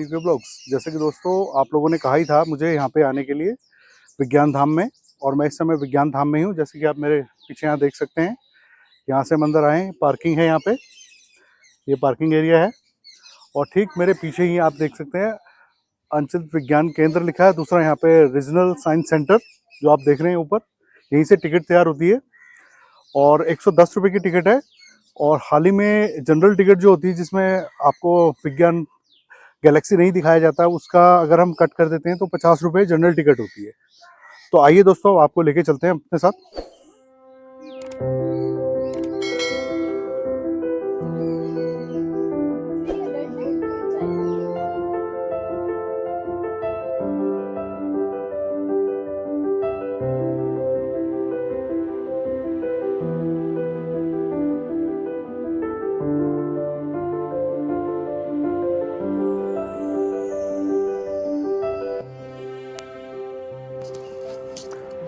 UK blogs. जैसे कि दोस्तों आप लोगों ने कहा ही था मुझे यहाँ पे आने के लिए विज्ञान धाम में, और मैं इस समय विज्ञान धाम में ही हूँ। जैसे कि आप मेरे पीछे यहाँ देख सकते हैं, यहाँ से हम अंदर आए हैं, पार्किंग है यहाँ पे, ये पार्किंग एरिया है। और ठीक मेरे पीछे ही आप देख सकते हैं अंचल विज्ञान केंद्र लिखा है, दूसरा यहाँ पे रीजनल साइंस सेंटर जो आप देख रहे हैं ऊपर, यहीं से टिकट तैयार होती है और 110 रुपये की टिकट है। और हाल ही में जनरल टिकट जो होती है जिसमें आपको विज्ञान गैलेक्सी नहीं दिखाया जाता, उसका अगर हम कट कर देते हैं तो 50 रुपये जनरल टिकट होती है। तो आइए दोस्तों आपको लेके चलते हैं अपने साथ।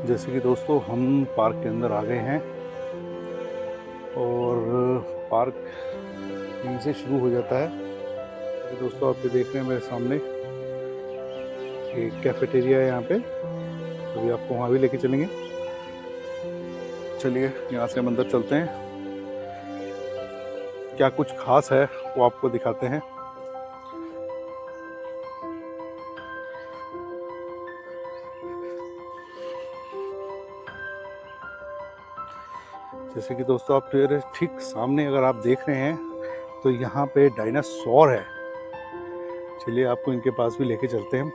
जैसे कि दोस्तों हम पार्क के अंदर आ गए हैं और पार्क यहीं से शुरू हो जाता है। तो दोस्तों आप ये देख रहे हैं मेरे सामने एक कैफेटेरिया है यहाँ पे, अभी आपको वहाँ भी लेके चलेंगे। चलिए यहाँ से हम अंदर चलते हैं, क्या कुछ खास है वो आपको दिखाते हैं। जैसे कि दोस्तों आप ठीक सामने अगर आप देख रहे हैं तो यहाँ पे डायनासोर है। चलिए आपको इनके पास भी लेके चलते हैं।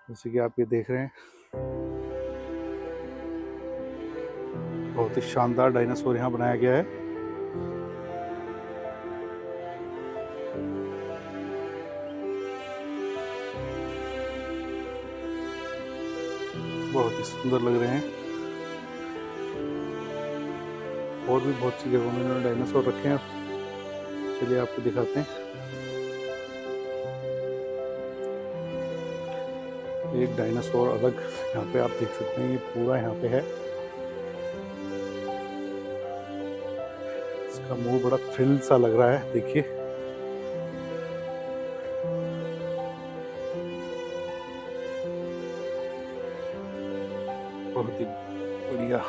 जैसे कि आप ये देख रहे हैं, बहुत ही शानदार डायनासोर यहाँ बनाया गया है। बहुत ही सुंदर लग रहे हैं। और भी बहुत सी जगहों में इन्होंने डायनासोर रखे हैं, चलिए आपको दिखाते हैं। एक डायनासोर अलग यहाँ पे आप देख सकते हैं, ये पूरा यहाँ पे है। इसका मुंह बड़ा थ्रिल सा लग रहा है, देखिए। बहुत ही बढ़िया।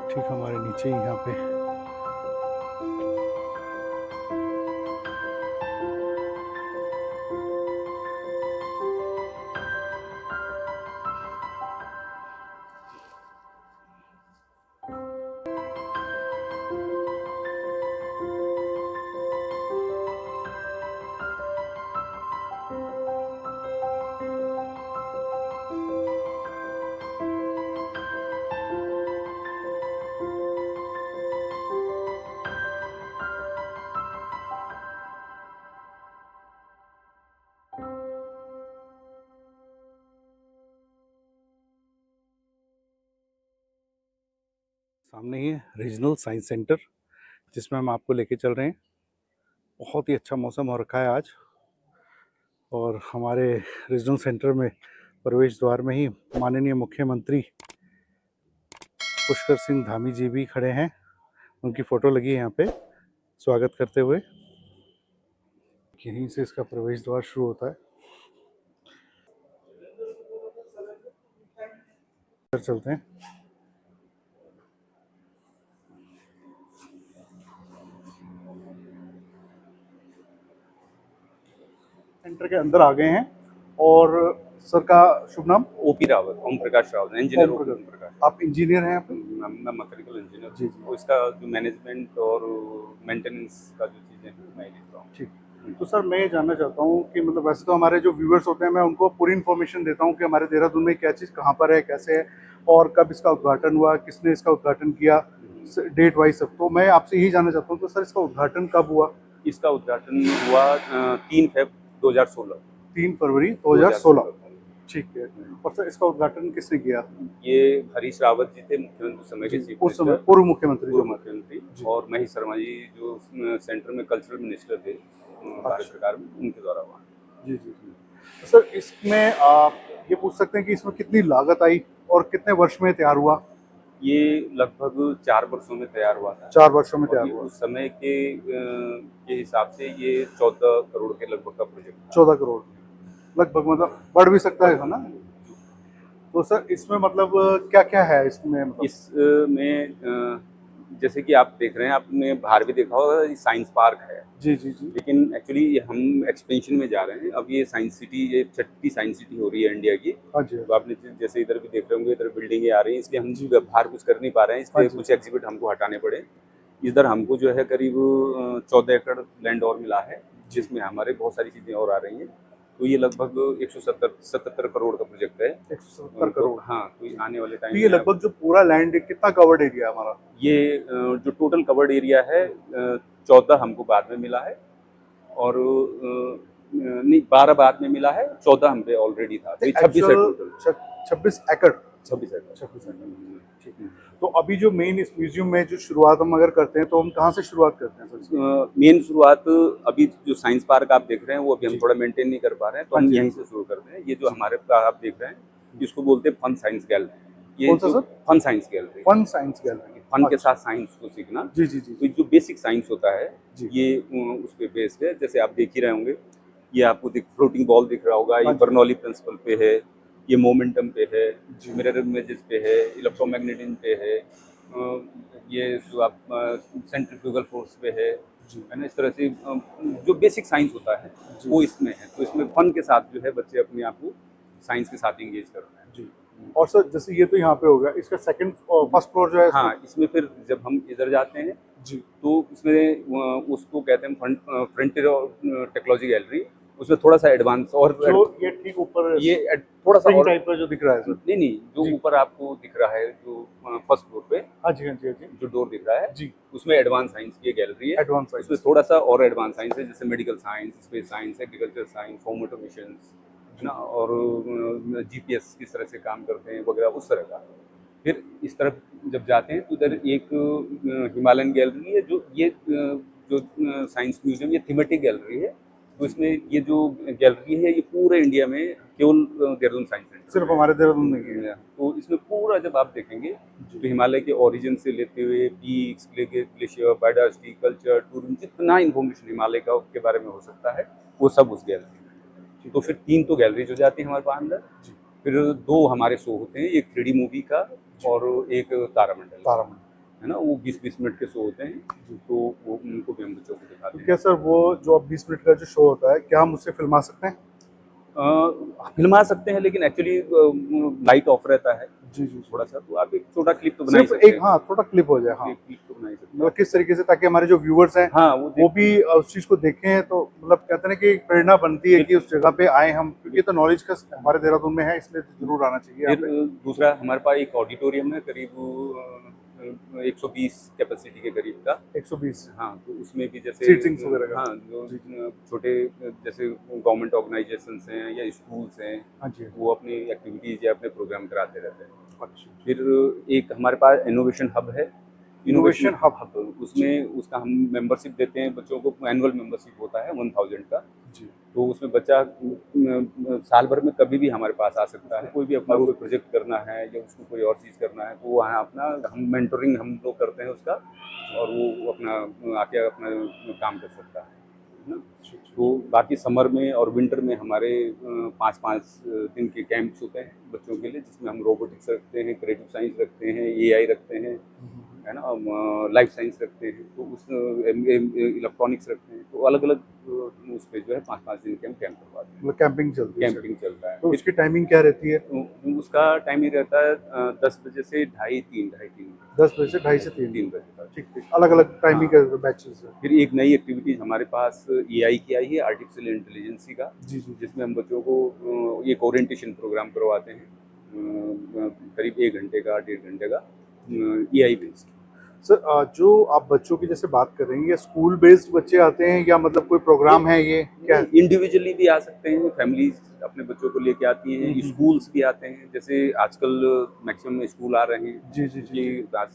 ठीक हमारे नीचे ही यहाँ पे सामने ही है रीजनल साइंस सेंटर, जिसमें हम आपको लेके चल रहे हैं। बहुत ही अच्छा मौसम हो रखा है आज, और हमारे रीजनल सेंटर में प्रवेश द्वार में ही माननीय मुख्यमंत्री पुष्कर सिंह धामी जी भी खड़े हैं, उनकी फ़ोटो लगी है यहाँ पे स्वागत करते हुए। यहीं से इसका प्रवेश द्वार शुरू होता है। चलते हैं। सेंटर के अंदर आ गए हैं, और सर का शुभ नाम? OP Rawat, Om Prakash Rawat, engineer Om Prakash. आप इंजीनियर हैं यहाँ पे? मैं मैकेनिकल इंजीनियर जी और इसका जो मैनेजमेंट और मेंटेनेंस का जो चीज़ें हैं मैं देखता हूँ। ठीक। तो सर मैं ये जानना चाहता हूँ कि मतलब वैसे तो हमारे जो व्यूअर्स होते हैं मैं उनको पूरी इन्फॉर्मेशन देता हूँ कि हमारे देहरादून में क्या चीज़ कहाँ पर है, कैसे है, और कब इसका उद्घाटन हुआ, किसने इसका उद्घाटन किया, डेट वाइज सब। तो मैं आपसे यही जानना चाहता हूँ तो सर इसका उद्घाटन कब हुआ? इसका उद्घाटन हुआ 3 फ़रवरी 2016। 3 फरवरी 2016। ठीक है। और सर इसका उद्घाटन किसने किया? ये हरीश रावत जी थे, मुख्यमंत्री समय के चीफ उस समय मिनिस्टर, पूर्व मुख्यमंत्री। पूर्व मुख्यमंत्री, और महेश शर्मा जी जो सेंटर में कल्चरल मिनिस्टर थे, भारत अच्छा। सरकार में उनके द्वारा हुआ। जी, जी, जी। तो सर इसमें आप ये पूछ सकते हैं कि इसमें कितनी लागत आई और कितने वर्ष में तैयार हुआ? ये लगभग 4 वर्षों में तैयार हुआ था 4 वर्षों में और तैयार ये हुआ। उस समय के हिसाब से ये 14 करोड़ के लगभग का प्रोजेक्ट था। 14 करोड़ लगभग, मतलब बढ़ भी सकता है ना? तो सर इसमें मतलब क्या-क्या है इसमें मतलब? इसमें जैसे कि आप देख रहे हैं, आपने बाहर भी देखा होगा, ये साइंस पार्क है। जी, जी, जी। लेकिन एक्चुअली हम एक्सपेंशन में जा रहे हैं। अब ये साइंस सिटी, ये छठी साइंस सिटी हो रही है इंडिया की। हाँ जी, हाँ तो जी। आपने जैसे इधर भी देख रहे होंगे, इधर बिल्डिंगें आ रही हैं, इसलिए हम जी। बाहर कुछ कर नहीं पा रहे हैं, हाँ इसलिए जी। कुछ एग्जिबिट हमको हटाने पड़े। इधर हमको जो है करीब 14 एकड़ लैंड और मिला है, जी। जिसमें हमारे बहुत सारी चीज़ें और आ रही हैं। तो ये लगभग 177 करोड़ का प्रोजेक्ट है। 170 तो करोड़। हाँ, तो जी। आने वाले तो टाइम ये में अब लगभग जो पूरा लैंड है कितना कवर्ड एरिया है हमारा? ये जो टोटल कवर्ड एरिया है 14 हमको बाद में मिला है और नहीं 12 बाद में मिला है, 14 हम पे ऑलरेडी था, तो ये 26 है एक्चुअल टोटल। 26 एकड़। 26 एकड़। 26 एकड़। ठीक है। तो अभी जो मेन इस म्यूज़ियम में जो शुरुआत हम अगर करते हैं तो हम कहाँ से शुरुआत करते हैं सर इसकी? मेन शुरुआत अभी जो साइंस पार्क आप देख रहे हैं वो अभी हम जी। थोड़ा मेंटेन नहीं कर पा रहे हैं, तो हाँ हम जी, हाँ यहीं जी। से शुरू करते हैं। ये जो जी। हमारे आप देख रहे हैं, इसको बोलते हैं फन साइंस गैलरी। ये कौन सा जो sir? Fun science gallery, fun science gallery. Fun के अच्छा। साथ साइंस को सीखना। जी, जी, जी, तो जी। जो बेसिक साइंस होता है जी। ये उस पे बेस्ड है। जैसे आप देख ही रहे होंगे, ये आपको फ्लोटिंग बॉल दिख रहा होगा, ये हाँ जी। बर्नौली प्रिंसिपल पे है, ये मोमेंटम पे है, जी। मिरर इमेजेस पे है, जी। इलेक्ट्रोमैग्नेटिज्म पे है, ये जो आप सेंट्रीफ्यूगल फोर्स पे जी। है ना? इस तरह से जो बेसिक साइंस होता है जी। वो इसमें है। तो इसमें फन के साथ जो है बच्चे अपने आप को साइंस के साथ एंगेज कर रहे हैं। जी। और सर जैसे ये तो यहाँ पे हो गया, इसका सेकंड फर्स्ट फ्लोर जो है इसका? हाँ, इसमें फिर जब हम इधर जाते हैं जी। तो इसमें उसको कहते हैं फ्रंटियर टेक्नोलॉजी गैलरी। उसमें थोड़ा सा एडवांस और जो ये ठीक ऊपर ये थोड़ा सा स्प्रिंग और टाइप का जो दिख रहा है सर? नहीं, जो जी। ऊपर आपको दिख रहा है, जो फर्स्ट फ्लोर पे हाँ जी, हाँ जी, हाँ जी। जो डोर दिख रहा है, जी। उसमें एडवांस साइंस की गैलरी है। एडवांस उसमें साइंस। थोड़ा सा और एडवांस साइंस है, जैसे medical science, space science, agriculture science, home automation है जी। ना, और जीपीएस किस तरह से काम करते हैं वगैरह उस तरह का। फिर इस तरफ जब जाते हैं तो इधर एक हिमालयन गैलरी है, जो ये जो साइंस म्यूजियम, ये थीमेटिक गैलरी है। तो जी। इसमें ये जो गैलरी है, ये पूरे इंडिया में केवल देहरादून साइंस सेंटर सिर्फ में हमारे देहरादून में ही है। है। तो इसमें पूरा जब आप देखेंगे जी। तो हिमालय के ओरिजिन से लेते हुए peaks, glacier, biodiversity, culture, tourism, जितना इन्फॉर्मेशन हिमालय का के बारे में हो सकता है वो सब उस गैलरी में है। ठीक तो है। फिर 3 तो गैलरीज हो जाती है हमारे पास अंदर। जी। फिर 2 हमारे शो होते हैं, एक 3D मूवी का जी। और एक तारामंडल का, तारामंडल। है ना? वो 20-20 मिनट के शो होते हैं, जी। तो वो उनको भी हम बच्चों को तो दिखाते क्या हैं। सर वो जो अब 20 मिनट का जो शो होता है, क्या हम उससे फिल्मा सकते हैं? फिल्मा सकते हैं, लेकिन एक्चुअली लाइट ऑफ रहता है जी, जी, जी। थोड़ा सा, तो आप एक छोटा क्लिप तो बना ही सिर्फ सकते एक, हैं। हाँ, थोड़ा क्लिप हो जाए, हाँ। एक क्लिप तो बना ही सकते हैं मतलब आप। किस तरीके से, ताकि हमारे जो व्यूअर्स हैं हाँ, वो वो देख भी उस चीज़ को देखें, तो मतलब कहते हैं ना कि एक प्रेरणा बनती है कि उस जगह पे आए हम, क्योंकि ये तो नॉलेज का हमारे देहरादून में है, इसलिए तो ज़रूर आना चाहिए यहाँ फिर पे। दूसरा हमारे पास एक ऑडिटोरियम है, करीब 120 कैपेसिटी के करीब का। 120 हाँ, तो उसमें भी जैसे सीटिंग्स वगैरह का। हाँ, जो जी, जी। छोटे जैसे गवर्नमेंट ऑर्गेनाइजेशंस हैं या स्कूल्स हैं, हाँ जी, हाँ जी। वो अपनी एक्टिविटीज़ या अपने प्रोग्राम कराते रहते हैं। अच्छा। फिर एक हमारे पास इनोवेशन हब है। Innovation innovation hub. हब, जी। उसमें उसका हम मेंबरशिप देते हैं बच्चों को। एनुअल मेंबरशिप होता है 1000 का। जी। तो उसमें बच्चा साल भर में कभी भी हमारे पास आ सकता है। कोई भी अपना कोई प्रोजेक्ट करना है या उसको कोई और चीज़ करना है, तो वो वहाँ अपना हम मेंटरिंग हम लोग करते हैं उसका, और वो अपना आके अपना काम कर सकता है ना? अच्छा, अच्छा, तो बाकी समर में और विंटर में हमारे 5-5 दिन के कैंप्स होते हैं बच्चों के लिए, जिसमें हम रोबोटिक्स रखते हैं, क्रिएटिव साइंस रखते हैं, एआई रखते हैं, अच्छा। है ना, लाइफ साइंस रखते हैं, तो उस इलेक्ट्रॉनिक्स रखते हैं। तो अलग अलग उस पे जो है 5-5 दिन के हम कैंप करवाते हैं। मतलब कैंपिंग चलती है सर? कैंपिंग चलता है। तो फिर उसकी टाइमिंग क्या रहती है? उसका टाइम ही रहता है 10 बजे से ढाई 3 10 बजे से ढाई से 3? 3 बजे तक। ठीक, ठीक। अलग-अलग टाइमिंग हाँ, के बैचेज़ हैं। फिर एक नई एक्टिविटीज़ हमारे पास एआई की आई है, आर्टिफिशियल इंटेलिजेंसी का, जी, जी, जी। जिसमें हम बच्चों को एक ओरिएंटेशन प्रोग्राम करवाते हैं, करीब 1 घंटे का, 1.5 घंटे का, एआई बेस्ड। सर जो आप बच्चों की जैसे बात कर रहे हैं, ये स्कूल बेस्ड बच्चे आते हैं या मतलब कोई प्रोग्राम है ये क्या है? इंडिविजुअली भी आ सकते हैं, फैमिलीज अपने बच्चों को लेके आती हैं, स्कूल्स भी आते हैं। जैसे आजकल मैक्सिमम स्कूल आ रहे हैं, जी जी जी जी क्योंकि आज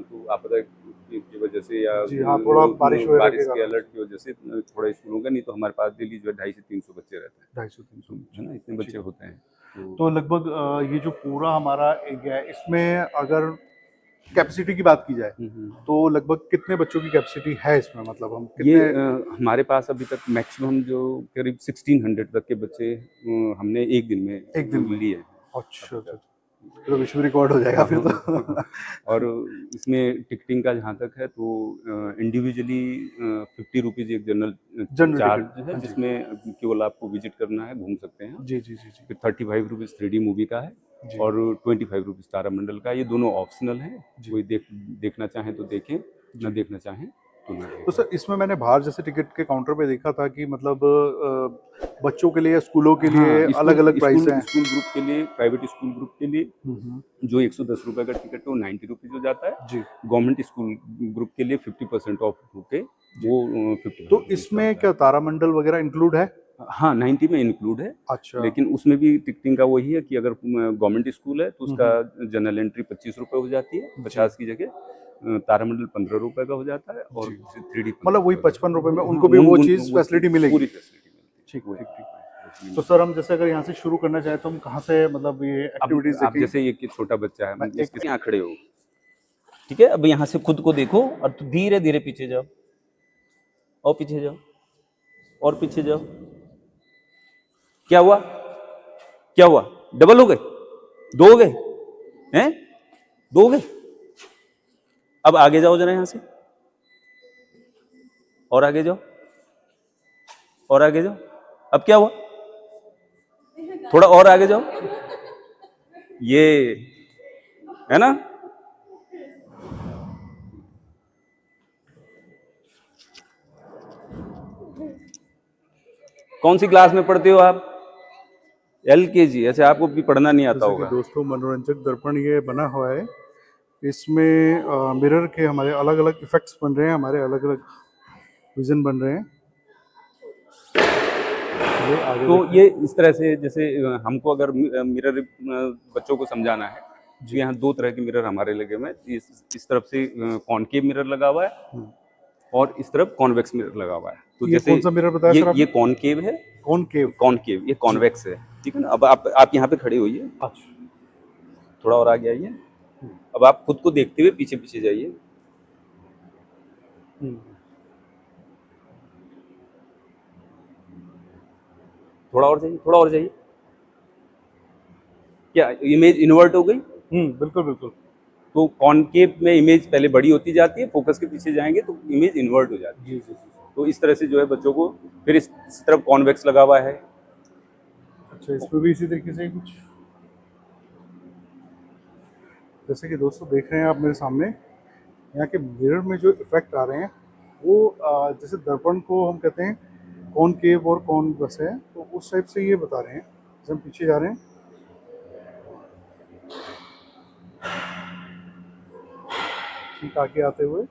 तो आपदा की वजह से या जी हाँ, थोड़ा बारिश वगैरह के बारिश के कारण अलर्ट की वजह से थोड़ा स्कूलों का, नहीं तो हमारे पास डेली जो है 250 से 300 बच्चे रहते 250-300 हैं, है ना, इतने जी। बच्चे होते हैं। तो लगभग ये जो पूरा हमारा एरिया है इसमें अगर कैपेसिटी की बात की जाए हम्म। तो लगभग कितने बच्चों की कैपेसिटी है इसमें, मतलब हम ये कितने? हमारे पास अभी तक मैक्सिमम जो करीब 1600 तक के बच्चे हमने एक दिन एक दिन में में? लिए हैं अच्छा अभी अच्छा तक। अच्छा। फिर तो विश्व रिकॉर्ड हो जाएगा फिर तो। और इसमें टिकटिंग का जहाँ तक है तो इंडिविजुअली 50 रुपीज़ एक जनरल जनरल टिकट, चार्ज है, हाँ जी। जिसमें केवल आपको विजिट करना है, घूम सकते हैं। जी जी जी जी फिर 35 रुपीज़ 3D मूवी का है, जी और 25 रुपीज़ तारामंडल का है। ये दोनों ऑप्शनल हैं, जी कोई देखना चाहें तो देखें, ना जी। देखना चाहें तो ना तो देखें। सर इसमें मैंने बाहर जैसे टिकट के काउंटर पे देखा था कि मतलब बच्चों के लिए, स्कूलों के लिए हाँ, अलग स्कूल अलग प्राइस स्कूल हैं। स्कूल ग्रुप के लिए, प्राइवेट स्कूल ग्रुप के लिए हम्म। जो 110 रुपये का टिकट है वो 90 रुपीज़ हो जाता है। जी गवर्नमेंट स्कूल ग्रुप के लिए 50% ऑफ होके जी। वो 55 तो रुपीज़ का इसमें होता क्या है। तारामंडल वगैरह इंक्लूड है? हाँ, 90 में इंक्लूड है, अच्छा। लेकिन उसमें भी टिकटिंग का वही है कि अगर गवर्नमेंट स्कूल है तो उसका हम्म। जनरल एंट्री 25 रुपये हो जाती है, जी 50 की जगह। तारामंडल 15 रुपये का हो जाता है, और जी। 3D मतलब वही 15 रुपये का। 55 रुपये में हाँ, उनको भी वो चीज़ वो फैसिलिटी मिलेगी? पूरी फैसिलिटी मिलती ठीक है, ठीक ठीक। वही तो मिलती सर है। हम जैसे अगर यहाँ से शुरू करना चाहें तो हम कहाँ से मतलब ये अब एक्टिविटीज़ आप देखेंगे? जैसे एक छोटा बच्चा मैं है, एक इसके यहाँ खड़े हो, ठीक है, अब यहाँ से खुद को देखो और धीरे धीरे पीछे जाओ, और पीछे जाओ, और पीछे जाओ। क्या हुआ? क्या हुआ? डबल हो गए? दो हो गए? हैं? दो हो गए? अब आगे जाओ जरा यहाँ से, और आगे जाओ, और आगे जाओ। अब क्या हुआ? थोड़ा और आगे जाओ। ये है ना? कौन सी क्लास में पढ़ते हो आप? LKG। अच्छा, आपको भी पढ़ना नहीं आता जैसे कि होगा। दोस्तों मनोरंजक दर्पण ये बना हुआ है, इसमें मिरर के हमारे अलग अलग इफेक्ट्स बन रहे हैं, हमारे अलग अलग विजन बन रहे हैं। चलिए आगे तो देखते ये हैं। इस तरह से, जैसे हमको अगर मिरर बच्चों को समझाना है, तो जी। यहाँ दो तरह के मिरर हमारे लगे हुए हैं। इस तरफ से कॉनकेव मिरर लगा हुआ है, और इस तरफ कॉन्वेक्स मिरर लगा हुआ है। तो ये जैसे कौन सा मिरर बताया सर ये आपने? कॉनकेव है, कॉनकेव। कॉनकेव, ये जी। कॉन्वेक्स है, ठीक है ना। अब आप यहाँ पे खड़े होइए, अच्छा। थोड़ा और आगे आइए। अब आप खुद को देखते हुए पीछे पीछे जाइए। हम्म। थोड़ा और जाइए, थोड़ा और जाइए। क्या इमेज इन्वर्ट हो गई? बिल्कुल बिल्कुल। तो कॉनकेव में इमेज पहले बड़ी होती जाती है, फोकस के पीछे जाएंगे तो इमेज इन्वर्ट हो जाती है। जी जी जी। तो इस तरह से जो है बच्चों को, फिर इस तरफ कॉन्वेक्स लगा हुआ है। अच्छा, इसमें भी इसी तरीके से ही कुछ, जैसे कि दोस्तों देख रहे हैं आप मेरे सामने, यहाँ के मिरर में जो इफेक्ट आ रहे हैं वो जैसे दर्पण को हम कहते हैं कॉनकेव और कॉन्वेक्स है, तो उस टाइप से ये बता रहे हैं। जैसे हम पीछे जा रहे हैं, ठीक आगे आते हुए,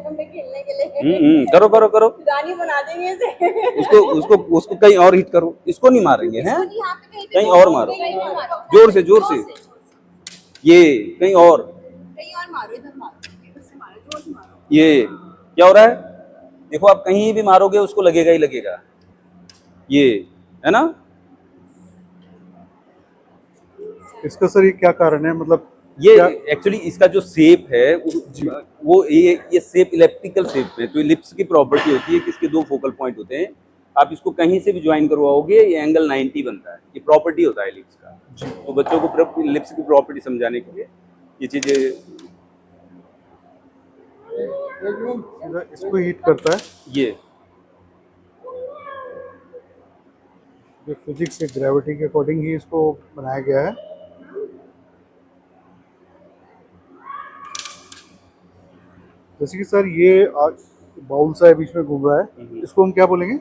में खेलने के लिए करो करो करो। रानी बना देंगे इसे। उसको उसको उसको कहीं और हिट करो, इसको नहीं मारेंगे हैं, इसको यहाँ पे कहीं और मारो, जोर से जोर से। ये कहीं और, कहीं और मारो, इधर मारो, इधर से मारो, जोर से मारो। ये क्या हो रहा है? देखो, आप कहीं भी मारोगे उसको लगेगा ही लगेगा, ये है ना। इसका सर ये क्या कारण है, मतलब ये क्या? एक्चुअली इसका जो शेप है जी वो ये शेप इलेप्टिकल शेप में, तो लिप्स की प्रॉपर्टी होती है कि इसके दो फोकल पॉइंट होते हैं। आप इसको कहीं से भी ज्वाइन करवाओगे ये एंगल 90 बनता है, ये प्रॉपर्टी होता है लिप्स का। जी। तो बच्चों को लिप्स की प्रॉपर्टी समझाने के लिए ये चीजें। सीधा इसको हीट करता है। ये ये फिजिक्स से, ग्रेविटी के अकॉर्डिंग ही इसको बनाया गया है। जैसे कि सर ये बाउल सा है बीच में घूम रहा है, इसको हम क्या बोलेंगे?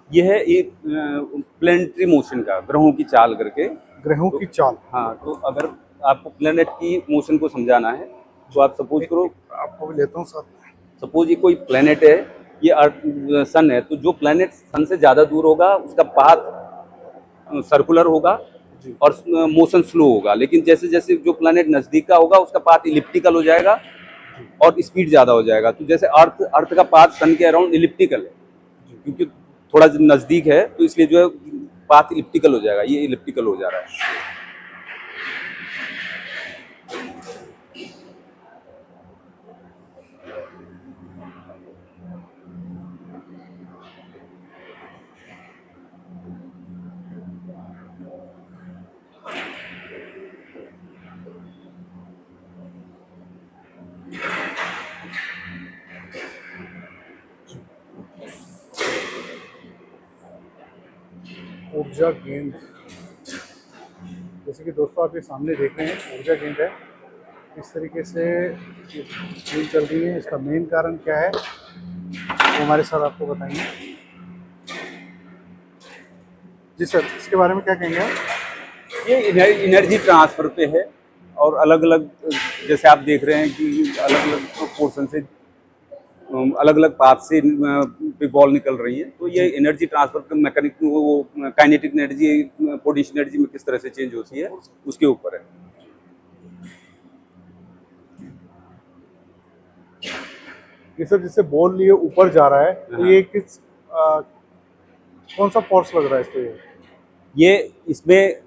ये है एक प्लेनेटरी मोशन का, ग्रहों की चाल करके। ग्रहों की चाल। हाँ, तो अगर आपको प्लेनेट की मोशन को समझाना है तो आप सपोज करो, आपको भी लेता हूँ साथ में। सपोज ये कोई प्लेनेट है, ये अर्थ सन है, तो जो प्लेनेट सन से ज़्यादा दूर होगा उसका पाथ सर्कुलर होगा जी। और मोशन स्लो होगा। लेकिन जैसे जैसे जो प्लेनेट नज़दीक का होगा उसका पाथ इलिप्टिकल हो जाएगा और स्पीड ज़्यादा हो जाएगा। तो जैसे अर्थ का पाथ सन के अराउंड इलिप्टिकल है, क्योंकि थोड़ा नज़दीक है तो इसलिए जो है पाथ इलिप्टिकल हो जाएगा, ये इलिप्टिकल हो जा रहा है। ऊर्जा गेंद, जैसे कि दोस्तों आप ये सामने देख रहे हैं ऊर्जा गेंद है। इस तरीके से ये गेंद चल रही है, इसका मेन कारण क्या है वो हमारे सर आपको बताएंगे। जी सर, इसके बारे में क्या कहेंगे आप? ये एनर्जी ट्रांसफर पे है और अलग अलग, जैसे आप देख रहे हैं कि अलग अलग पोर्शन से अलग अलग पाथ से पे बॉल निकल रही है। तो ये एनर्जी ट्रांसफर का मैकेनिक, वो काइनेटिक एनर्जी पोटेंशियल एनर्जी में किस तरह से चेंज होती है उसके ऊपर है। ये सर जिससे बॉल लिए ऊपर जा रहा है तो ये किस कौन सा फोर्स लग रहा है इसको? ये इसमें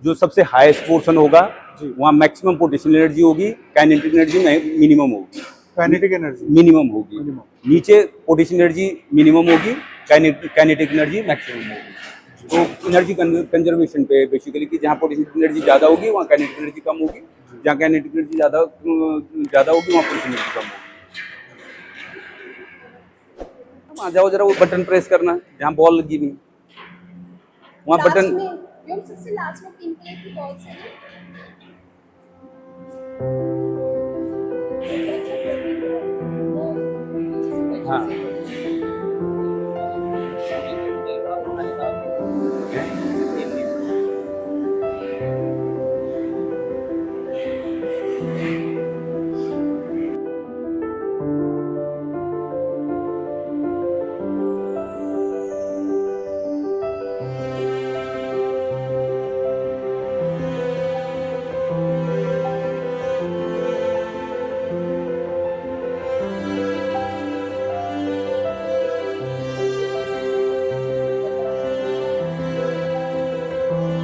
जो सबसे हाईएस्ट पोर्शन होगा वहाँ मैक्सिमम पोटेंशियल एनर्जी होगी, काइनेटिक एनर्जी मिनिमम होगी। काइनेटिक एनर्जी मिनिमम होगी, नीचे पोटेंशियल एनर्जी मिनिमम होगी, काइनेटिक एनर्जी मैक्सिमम होगी। तो एनर्जी कंजर्वेशन पे बेसिकली कि जहाँ पोटेंशियल एनर्जी ज़्यादा होगी वहाँ काइनेटिक एनर्जी कम होगी, जहाँ काइनेटिक एनर्जी ज़्यादा होगी वहाँ पोटेंशियल एनर्जी कम होगी। आ जाओ जरा, वो बटन प्रेस करना जहाँ बॉल लगी हुई वहाँ बटन। सबसे लास्ट में पिंक कलर की बॉल्स है हाँ,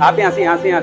आप यहाँ से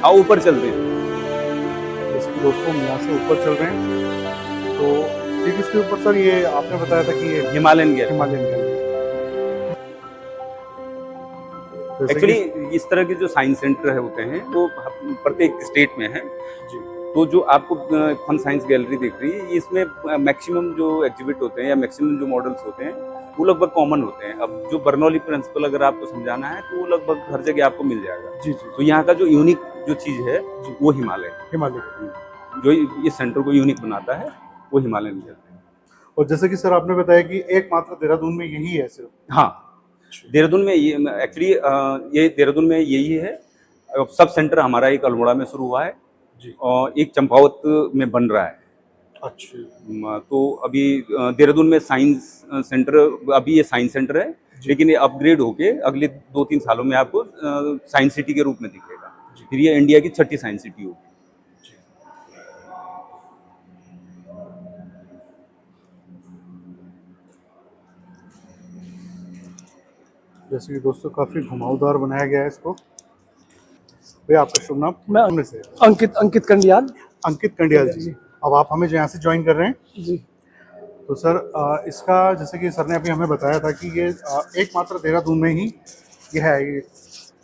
आओ ऊपर चलते हैं। जैसे कि दोस्तों हम यहाँ से ऊपर चल रहे हैं तो ठीक, इसके ऊपर सर ये आपने बताया था कि ये Himalayan gallery. Himalayan gallery. Actually इस तरह के जो साइंस सेंटर होते हैं वो प्रत्येक स्टेट में है। तो जो आपको फन साइंस गैलरी दिख रही है, इसमें मैक्सिमम जो एग्जिबिट होते हैं या मैक्सिमम जो मॉडल्स होते हैं वो लगभग कॉमन होते हैं। अब जो बर्नौली प्रिंसिपल अगर आपको समझाना है तो वो लगभग हर जगह आपको मिल जाएगा। जी। तो यहाँ का जो यूनिक जो चीज़ है वो हिमालय जो इस सेंटर को यूनिक बनाता है वो हिमालयन गैलरी। और जैसे कि सर आपने बताया कि एकमात्र देहरादून में यही है सिर्फ? हाँ, देहरादून में ये एक्चुअली ये देहरादून में यही है। सब सेंटर हमारा एक अल्मोड़ा में शुरू हुआ है और एक चंपावत में बन रहा है। अच्छा। तो अभी देहरादून में साइंस सेंटर, अभी ये साइंस सेंटर है, लेकिन ये अपग्रेड होके अगले 2-3 सालों में आपको साइंस सिटी के रूप में दिखेगा। फिर ये इंडिया की 6ठी साइंस सिटी होगी। जैसे कि दोस्तों काफ़ी घुमावदार बनाया गया है इसको। भैया आपका शुभ नाम? मैं सामने से अंकित अंकित कंडियाल। अंकित कंडियाल जी। अब आप हमें जो यहाँ से ज्वाइन कर रहे हैं, जी तो सर इसका जैसे कि सर ने अभी हमें बताया था कि ये एकमात्र देहरादून में ही ये है, ये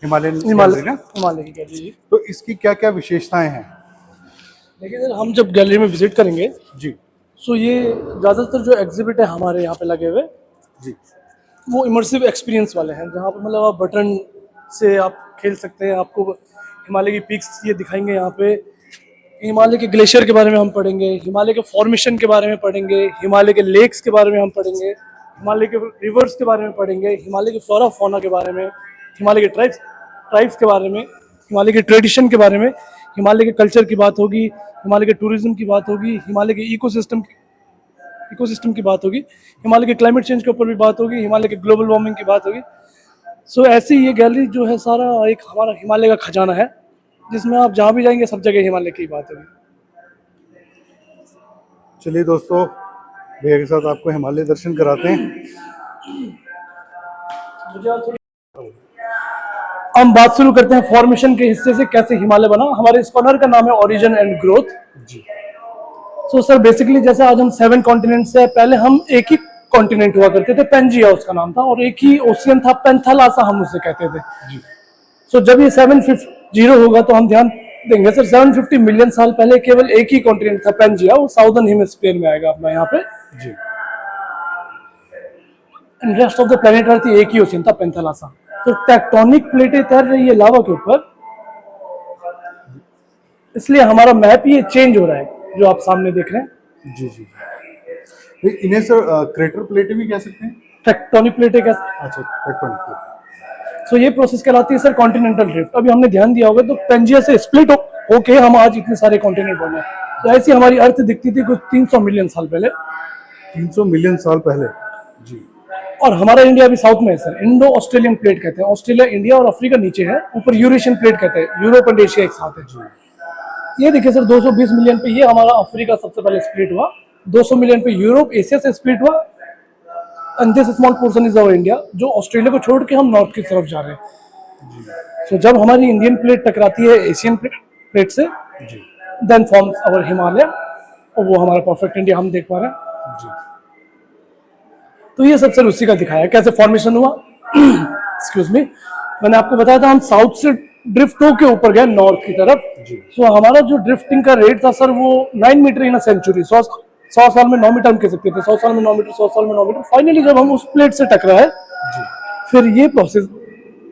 हिमालयन गैलरी ना। हिमालय की गैलरी जी। तो इसकी क्या क्या विशेषताएं हैं? देखिए सर, हम जब गैलरी में विजिट करेंगे जी तो ये ज़्यादातर जो एग्जिबिट है हमारे यहाँ पे लगे हुए, जी वो इमर्सिव एक्सपीरियंस वाले हैं, जहाँ पर मतलब आप बटन से आप खेल सकते हैं। आपको हिमालय की पीक्स ये दिखाएंगे यहाँ पे, हिमालय के ग्लेशियर के बारे में हम पढ़ेंगे, हिमालय के फॉर्मेशन के बारे में पढ़ेंगे, हिमालय के लेक्स के बारे में हम पढ़ेंगे, हिमालय के रिवर्स के बारे में पढ़ेंगे, हिमालय के फ्लोरा फौना के बारे में, हिमालय के ट्राइब्स के बारे में, हिमालय के ट्रेडिशन के बारे में, हिमालय के कल्चर की बात होगी, हिमालय के टूरिज्म की बात होगी, हिमालय के इकोसिस्टम की बात होगी, हिमालय के क्लाइमेट चेंज के ऊपर भी बात होगी, हिमालय के ग्लोबल वार्मिंग की बात होगी। सो ऐसी ये गैलरी जो है सारा एक हमारा हिमालय का खजाना है, जिसमें आप जहाँ भी जाएंगे सब जगह हिमालय की बात होगी। चलिए दोस्तों, भैया के साथ आपको हिमालय दर्शन कराते हैं। हम बात शुरू करते हैं फॉर्मेशन के हिस्से से, कैसे हिमालय बना। हमारे स्कॉलर का नाम है ओरिजिन एंड ग्रोथ जी। सो सर बेसिकली जैसे आज हम 7 कॉन्टिनेंट्स है, पहले हम एक ही कॉन्टिनेंट हुआ करते थे, पेंजिया उसका नाम था, और एक ही ओशियन था, पेंथालासा हम उसे कहते थे जी। सो जब ये 750 होगा तो हम ध्यान देंगे सर 750 मिलियन साल पहले केवल एक ही कॉन्टिनेंट था, पेंजिया, वो साउदर्न हेमिस्फीयर में आएगा अपना यहाँ पे। जी and rest of the planet earth एक ही ओशियन था, पेंथालासा। तो टेक्टोनिक प्लेटें तैर रही है लावा के ऊपर, इसलिए हमारा मैप ये चेंज हो रहा है जो आप सामने देख रहे हैं। जी जी जी। इन्हें सर क्रेटर प्लेटें भी कह सकते हैं? टेक्टोनिक प्लेटें कैसे? अच्छा, टेक्टोनिक प्लेटें। सो ये प्रोसेस कहलाती है सर कॉन्टिनेंटल ड्रिफ्ट। अभी हमने ध्यान दिया होगा तो पेंजिया से स्प्लिट होके हम आज इतने सारे कॉन्टिनेंट बने। तो ऐसी हमारी अर्थ दिखती थी कुछ 300 मिलियन साल पहले। 300 मिलियन साल पहले। जी। और हमारा इंडिया अभी साउथ में है सर, इंडो ऑस्ट्रेलियन प्लेट कहते हैं। ऑस्ट्रेलिया, इंडिया और अफ्रीका नीचे है, ऊपर यूरेशियन प्लेट कहते हैं, यूरोप एंड एशिया एक साथ है। ये देखिए सर 220 मिलियन पे ये हमारा अफ्रीका सबसे पहले स्प्लिट हुआ, 200 मिलियन पे यूरोप एशिया से स्प्लिट हुआ, and this small portion is our India, जो ऑस्ट्रेलिया को छोड़ के हम नॉर्थ की तरफ जा रहे हैं। सो जब हमारी इंडियन प्लेट टकराती है एशियन प्लेट से, देन फॉर्म्स अवर हिमालय, और वो हमारा परफेक्ट इंडिया हम देख पा रहे हैं। जी। तो ये सब सर उसी का दिखाया कैसे फॉर्मेशन हुआ। एक्सक्यूज मी, मैंने आपको बताया था हम साउथ से ड्रिफ्ट होके ऊपर गए नॉर्थ की तरफ। सो हमारा जो ड्रिफ्टिंग का रेट था सर वो 9 मीटर इन अ सेंचुरी, 100 साल में 9 मीटर हम कह सकते थे, 100 साल में 9 मीटर, 100 साल में 9 मीटर। फाइनली जब हम उस प्लेट से टकराए, फिर ये प्रोसेस,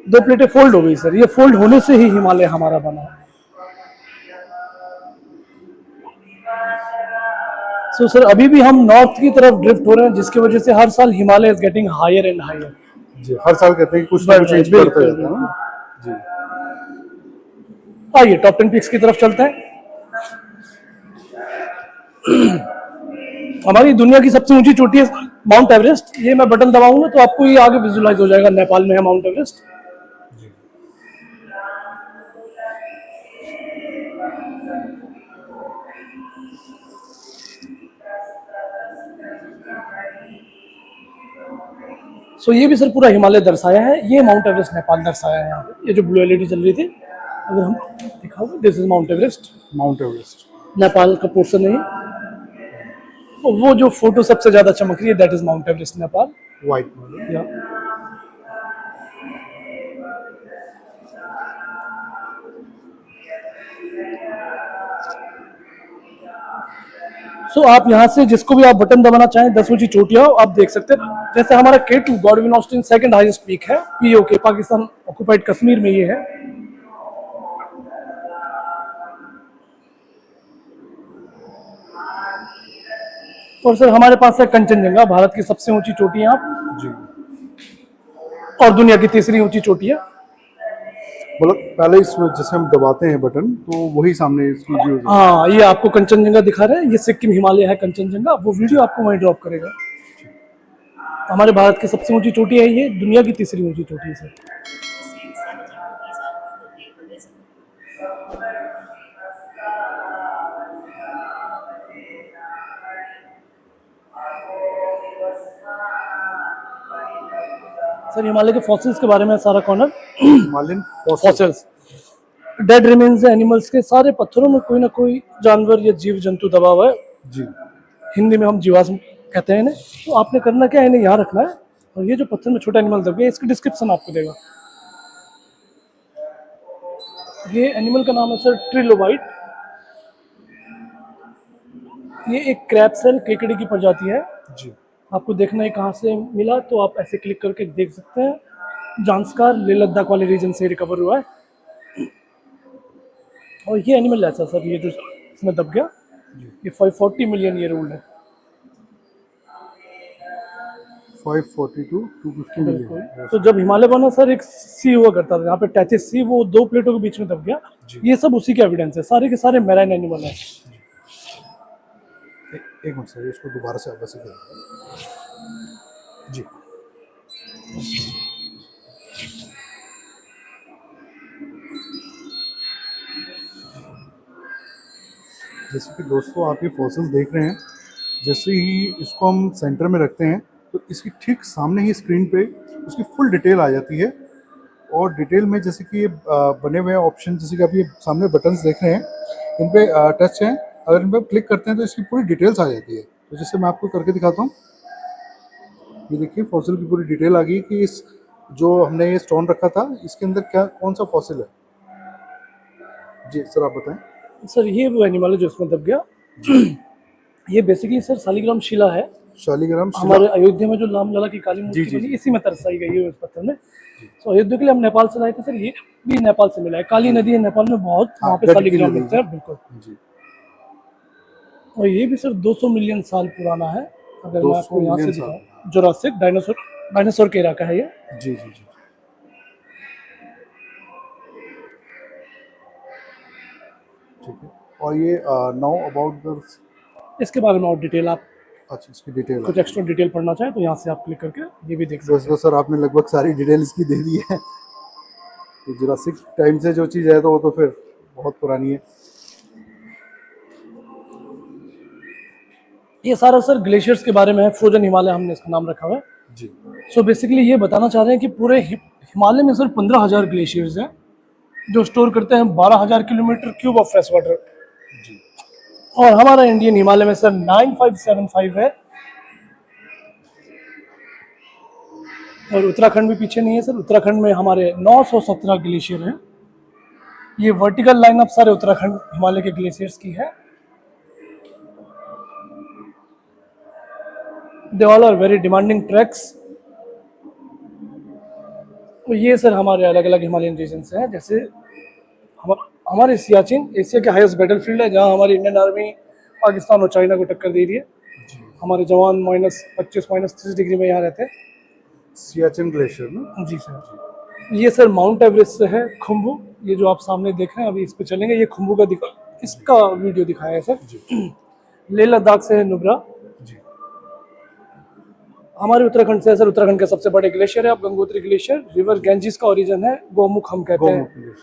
2 प्लेटें फोल्ड हो गई सर। ये फोल्ड होने से ही हिमालय हमारा बना। सो सर अभी भी हम नॉर्थ की तरफ ड्रिफ्ट हो रहे हैं, जिसकी वजह से हर साल Himalaya is getting higher and higher. जी, हर साल कहते हैं कि कुछ ना कुछ चेंज करते रहते हैं ना। जी। आइए टॉप 10 पिक्स की तरफ चलते हैं। हमारी दुनिया की सबसे ऊंची चोटी है माउंट एवरेस्ट। ये मैं बटन दबाऊंगा तो आपको ये आगे विजुलाइज हो जाएगा, नेपाल में है माउंट एवरेस्ट। सो ये भी सर पूरा हिमालय दर्शाया है, ये माउंट एवरेस्ट नेपाल दर्शाया है यहाँ पे। ये जो ब्लू एलईडी चल रही थी, अगर हम दिखाओगे, this is Mount Everest. Mount Everest Nepal का पोर्शन है। वो जो फोटो सबसे ज्यादा चमक रही है, that is Mount Everest Nepal. White. या सो आप यहाँ से जिसको भी आप बटन दबाना चाहें, 10 ऊंची चोटियां आप देख सकते हैं। जैसे हमारा K2 Godwin Austen second highest peak है, POK, पाकिस्तान ऑक्युपाइड कश्मीर में ये है। और सर हमारे पास है कंचनजंगा, भारत की सबसे ऊंची चोटी है जी। और दुनिया की तीसरी ऊंची चोटी है। मतलब पहले इसमें जैसे हम दबाते हैं बटन तो वही सामने इसकी जो हाँ, ये आपको कंचनजंगा दिखा रहे हैं, ये सिक्किम हिमालय है कंचनजंगा, वो वीडियो आपको वहीं ड्रॉप करेगा। हमारे भारत की सबसे ऊंची चोटी है, ये दुनिया की तीसरी ऊंची चोटी है सर। सर हिमालय के फॉसिल्स के बारे में सारा corner. Himalayan fossil. Fossils dead remains है एनिमल्स के, सारे पत्थरों में कोई ना कोई जानवर या जीव जंतु दबा हुआ है। जी। हिंदी में हम जीवाश्म कहते हैं इन्हें। तो आपने करना क्या है, इन्हें यहाँ रखना है और ये जो पत्थर में छोटा एनिमल दब गया इसकी डिस्क्रिप्शन आपको देगा। ये एनिमल का नाम है सर ट्रिलोबाइट। ये एक क्रैब सेल केकड़े की प्रजाति है। जी। आपको देखना है कहाँ से मिला, तो आप ऐसे क्लिक करके देख सकते हैं। जांस्कार लेह लद्दाख वाले रीजन से रिकवर हुआ है। और ये एनिमल ऐसा सर, ये जो इसमें दब गया, ये 540 मिलियन ईयर ओल्ड है। 540 to 250 बिल्कुल। मिलियन। तो जब हिमालय बना सर, एक सी हुआ करता था यहाँ पे, टैचिस सी, वो दो प्लेटों के बीच में दब गया। ये सब उसी के एविडेंस है, सारे के सारे मैराइन एनिमल हैं। एक मिनट सर, इसको दोबारा से वापस करें। जी। जैसे कि दोस्तों आप ये फॉसिल देख रहे हैं, जैसे ही इसको हम सेंटर में रखते हैं तो इसकी ठीक सामने ही स्क्रीन पे उसकी फुल डिटेल आ जाती है। और डिटेल में जैसे कि ये बने हुए ऑप्शन, जैसे कि आप ये सामने बटन्स देख रहे हैं, इन पे टच हैं, अगर इन पर क्लिक करते हैं तो इसकी पूरी डिटेल्स आ जाती है। तो जैसे मैं आपको करके दिखाता हूँ, ये देखिए फॉसिल की पूरी डिटेल आ गई कि इस जो हमने ये स्टोन रखा था इसके अंदर क्या कौन सा फॉसिल है। जी सर आप बताएं। सर ये वो एनिमल है जो इसमें दब गया। ये बेसिकली सर शालिग्राम शिला है। शालिग्राम शिला। हमारे अयोध्या में जो रामलला की काली मूर्ति जी, बनी, इसी में तरसाई गई है उस पत्थर में। तो अयोध्या के लिए हम नेपाल से लाए थे सर, ये भी नेपाल से मिला है। काली नदी है नेपाल में बहुत, वहाँ पे गंडकी शालिग्राम नदी। मिलता है। बिल्कुल। जी। और ये भी सर 200 मिलियन साल पुराना है। अगर मैं 200 आपको यहाँ से मिलियन दिखाऊं, साल। जुरासिक डायनासोर के इलाका है ये। जी जी जी। ठीक है। और ये नाउ अबाउट द, इसके बारे में और डिटेल, आप अच्छा इसकी डिटेल कुछ एक्स्ट्रा डिटेल पढ़ना चाहें तो यहाँ से आप क्लिक करके ये भी देख सकते वैसे तो सर आपने लगभग सारी डिटेल इसकी दे दी है। तो जुरासिक टाइम से जो चीज़ है तो वो तो फिर बहुत पुरानी है। हैं। ये सारा सर ग्लेशियर्स के बारे में है। फ्रोजन हिमालय हमने इसका नाम रखा हुआ है। जी। सो बेसिकली ये बताना चाह रहे हैं कि पूरे हिमालय में सर 15,000 ग्लेशियर्स हैं जो स्टोर करते हैं 12,000 kilometre cube of fresh water. जी। और हमारा इंडियन हिमालय में सर 9575 है। और उत्तराखंड भी पीछे नहीं है सर। उत्तराखंड में हमारे 917 ग्लेशियर हैं। ये वर्टिकल लाइनअप सारे उत्तराखंड हिमालय के ग्लेशियर्स की है। They all are very demanding tracks. तो ये सर हमारे अलग अलग हिमालयन रीजन से हैं। जैसे हमारे सियाचिन एशिया के हाईएस्ट बैटलफील्ड है, जहाँ हमारी इंडियन आर्मी पाकिस्तान और चाइना को टक्कर दे रही है। हमारे जवान -25 -30 डिग्री में यहाँ रहते हैं। सियाचिन ग्लेशियर ना। जी सर। ये सर माउंट एवरेस्ट से है खुम्बू। ये जो आप सामने देख रहे हैं, अभी इस पे चलेंगे। ये खुम्बू का इसका वीडियो दिखाया है सर। लेह लद्दाख से है नुब्रा। जी। हमारे उत्तराखंड से है सर। उत्तराखंड का सबसे बड़े ग्लेशियर है आप गंगोत्री ग्लेशियर। रिवर गैंजिस का ओरिजिन है, गोमुख हम कहते हैं।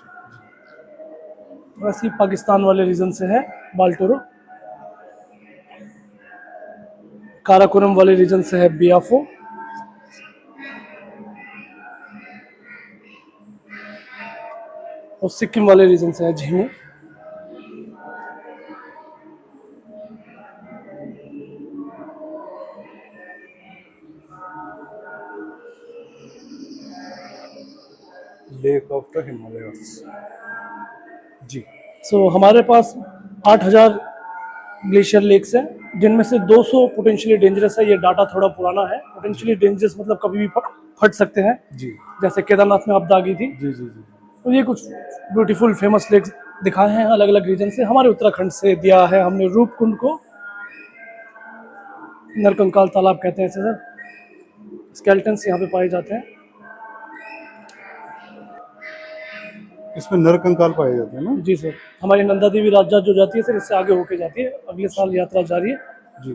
वैसे ही पाकिस्तान वाले रीजन से है बाल्टोरो। काराकोरम वाले रीजन से है बियाफो। और सिक्किम वाले रीजन से है झीमू। Lake of the Himalayas. जी। सो हमारे पास 8,000 ग्लेशियर लेक्स हैं, जिनमें से 200 पोटेंशियली डेंजरस है। ये डाटा थोड़ा पुराना है। पोटेंशियली डेंजरस मतलब कभी भी फट सकते हैं। जी। जैसे केदारनाथ में आपदा आ गई थी। जी जी जी। तो ये कुछ ब्यूटीफुल फेमस लेक्स दिखाए हैं अलग अलग रीजन से। हमारे उत्तराखंड से दिया है हमने रूपकुंड को। नरकंकाल तालाब कहते हैं इसे सर। स्केल्टन्स यहाँ पे पाए जाते हैं। इसमें नरकंकाल पाए जाते हैं ना। जी सर। हमारी नंदा देवी राजजात जो जाती है सर, इससे आगे होके जाती है। अगले साल यात्रा जारी है। जी।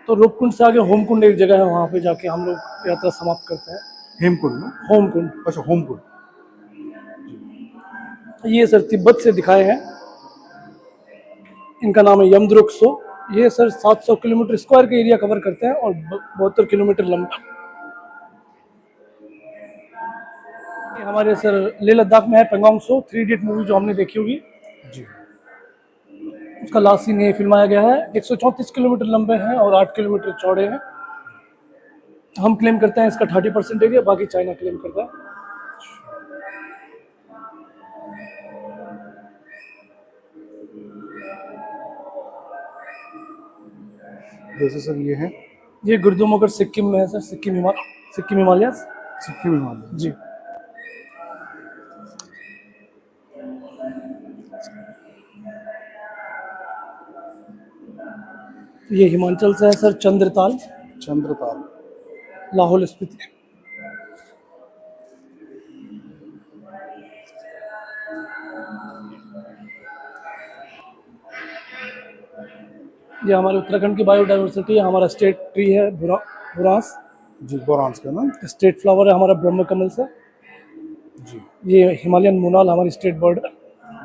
तो रूपकुंड से आगे होमकुंड एक जगह है, वहाँ पे जाके हम लोग यात्रा समाप्त करते हैं। हेमकुंड ना। होमकुंड। अच्छा होमकुंड। ये सर तिब्बत से दिखाए हैं। इनका नाम है यमद्रुक्सो। ये सर 700 किलोमीटर स्क्वायर का एरिया कवर करते हैं और 72 किलोमीटर लंबा। ये हमारे सर लेह लद्दाख में है पेंगोंग सो, 3 इडियट मूवी जो हमने देखी होगी, जी उसका लास्ट सीन ये फिल्माया गया है। 134 किलोमीटर लंबे हैं और 8 किलोमीटर चौड़े हैं। हम क्लेम करते हैं इसका 30% एरिया, बाकी चाइना क्लेम करता है। जैसे सर ये है ये गुरुदुमोगर सिक्किम में है सर, सिक्किम हिमालय। सिक्किम हिमालय। जी, ये हिमाचल से है सर, चंद्रताल, चंद्रताल। लाहौल स्पीति। ये हमारे उत्तराखंड की बायोडाइवर्सिटी है, हमारा स्टेट ट्री है बुरांस, जी बोरांस का ना। स्टेट फ्लावर है हमारा ब्रह्म कमल से। जी ये हिमालयन मोनाल हमारी स्टेट बर्ड है,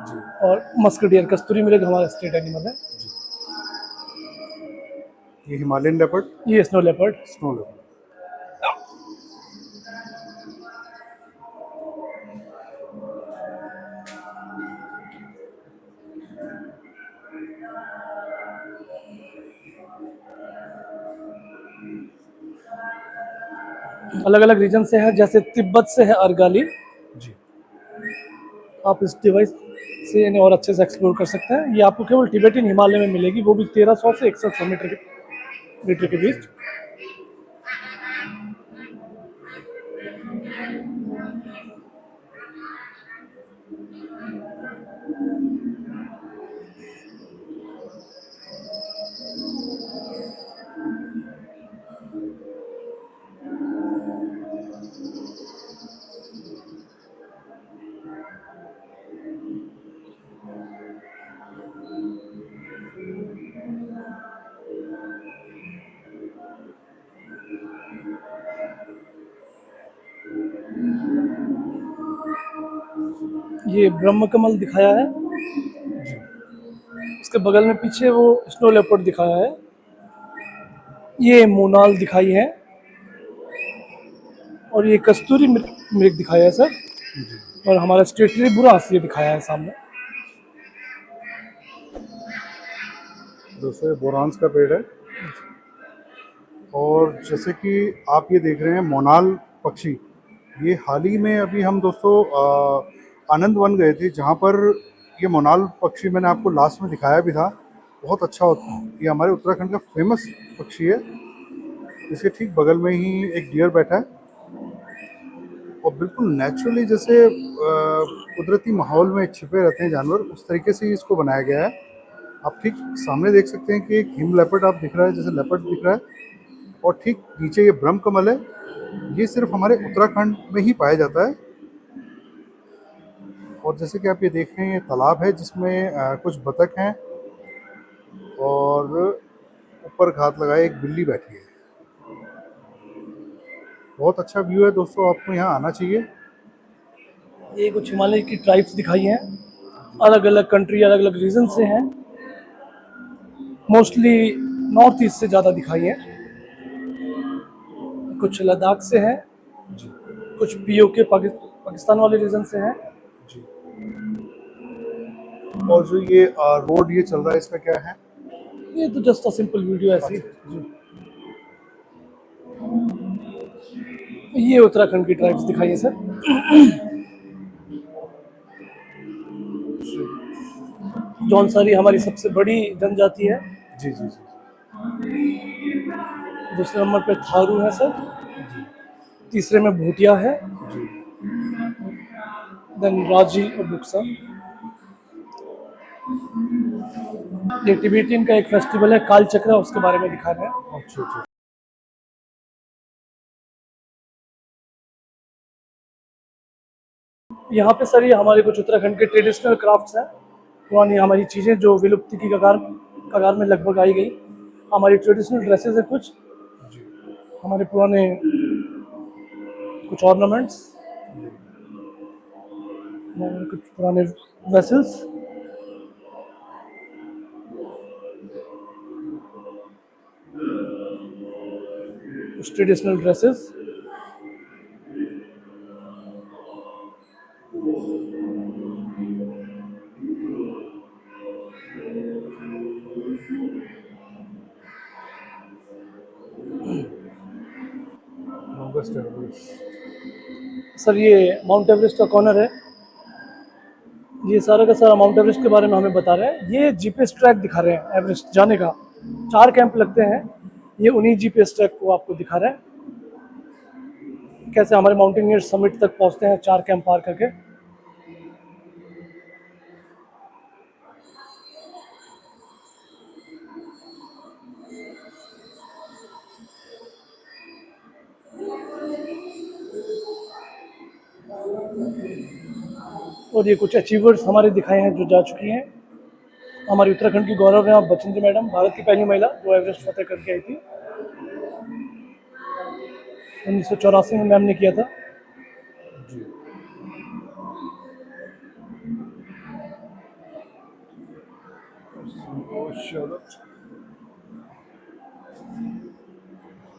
जी और मस्क डियर कस्तूरी मृग हमारा स्टेट एनिमल है। जी। ये हिमालयन लेपर्ड, ये स्नो लेपर्ड। Snow leopard. अलग अलग रीजन से है, जैसे तिब्बत से है अर्गाली। जी आप इस डिवाइस से इन्हें और अच्छे से एक्सप्लोर कर सकते हैं। ये आपको केवल टिबेटियन हिमालय में मिलेगी, वो भी 1300 से 6100 मीटर के बीच। ये ब्रह्म कमल दिखाया है, जी उसके बगल में पीछे वो स्नो लेपर्ड दिखाया है। ये मोनाल दिखाई है, और ये कस्तूरी मृग दिखाया है सर, जी। और हमारा स्टेट ट्री बुरांस ये दिखाया है सामने। दोस्तों ये बोरांस का पेड़ है। और जैसे कि आप ये देख रहे हैं मोनाल पक्षी, ये हाल ही में अभी हम दोस्तों आनंद वन गए थे, जहाँ पर ये मोनाल पक्षी मैंने आपको लास्ट में दिखाया भी था। बहुत अच्छा होता है, ये हमारे उत्तराखंड का फेमस पक्षी है। इसके ठीक बगल में ही एक डियर बैठा है, और बिल्कुल नेचुरली जैसे कुदरती माहौल में छिपे रहते हैं जानवर, उस तरीके से ही इसको बनाया गया है। आप ठीक सामने देख सकते हैं कि एक हिम लेपर्ड आप दिख रहा है, जैसे लेपर्ड दिख रहा है, और ठीक नीचे ये ब्रह्म कमल है। ये सिर्फ हमारे उत्तराखंड में ही पाया जाता है। और जैसे कि आप ये देख रहे हैं, ये तालाब है जिसमें कुछ बतख हैं, और ऊपर घात लगाए एक बिल्ली बैठी है। बहुत अच्छा व्यू है दोस्तों, आपको यहाँ आना चाहिए। ये कुछ हिमालय की ट्राइब्स दिखाई हैं, अलग अलग कंट्री अलग अलग रीजन से हैं, मोस्टली नॉर्थ ईस्ट से ज़्यादा दिखाई हैं। कुछ लद्दाख से हैं, जी कुछ पीओके पाकिस्तान वाले रीजन से हैं। जी। और जो ये रोड ये चल रहा है, इसका क्या है? ये तो जस्ट अ सिंपल वीडियो ऐसी। अच्छा जी। ये उत्तराखंड की ट्राइब्स दिखाई है सर। जौनसारी हमारी सबसे बड़ी जनजाति है। जी जी जी दूसरे नंबर पे थारू है सर, जी तीसरे में भूटिया है, जी। देन राजी और बुक्सा। ये टिबेटियन का एक फेस्टिवल है काल चक्र, उसके बारे में दिखा रहे हैं। अच्छा अच्छा। यहाँ पे सर ये हमारे कुछ उत्तराखंड के ट्रेडिशनल क्राफ्ट्स हैं, पुरानी हमारी चीज़ें जो विलुप्ति की कगार में लगभग आई गई। हमारी ट्रेडिशनल ड्रेसेस हैं कुछ, जी हमारे पुराने कुछ ऑर्नामेंट्स, जी कुछ पुराने वेसल्स, कुछ ट्रेडिशनल ड्रेसेस। एवरेस्ट है। सर ये माउंट एवरेस्ट का कॉर्नर है, ये सारा का सारा माउंट एवरेस्ट के बारे में हमें बता रहे हैं। ये जीपीएस ट्रैक दिखा रहे हैं एवरेस्ट जाने का, 4 कैंप लगते हैं, ये उन्हीं जीपीएस ट्रैक को आपको दिखा रहे हैं कैसे हमारे माउंटेनियर्स समिट तक पहुंचते हैं 4 कैंप पार करके। और ये कुछ अचीवर्स हमारे दिखाए हैं जो जा चुकी हैं। हमारी उत्तराखंड की गौरव है बचेंद्री मैडम, भारत की पहली महिला जो एवरेस्ट फतेह करके आई थी। 1984 में मैम ने किया था।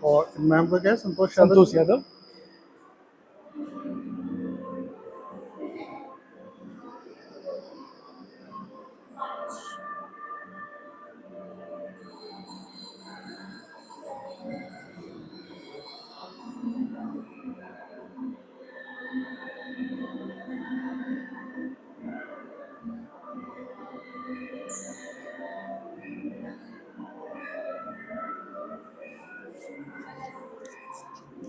और मैम का क्या है? संतोष यादव। संतोष यादव।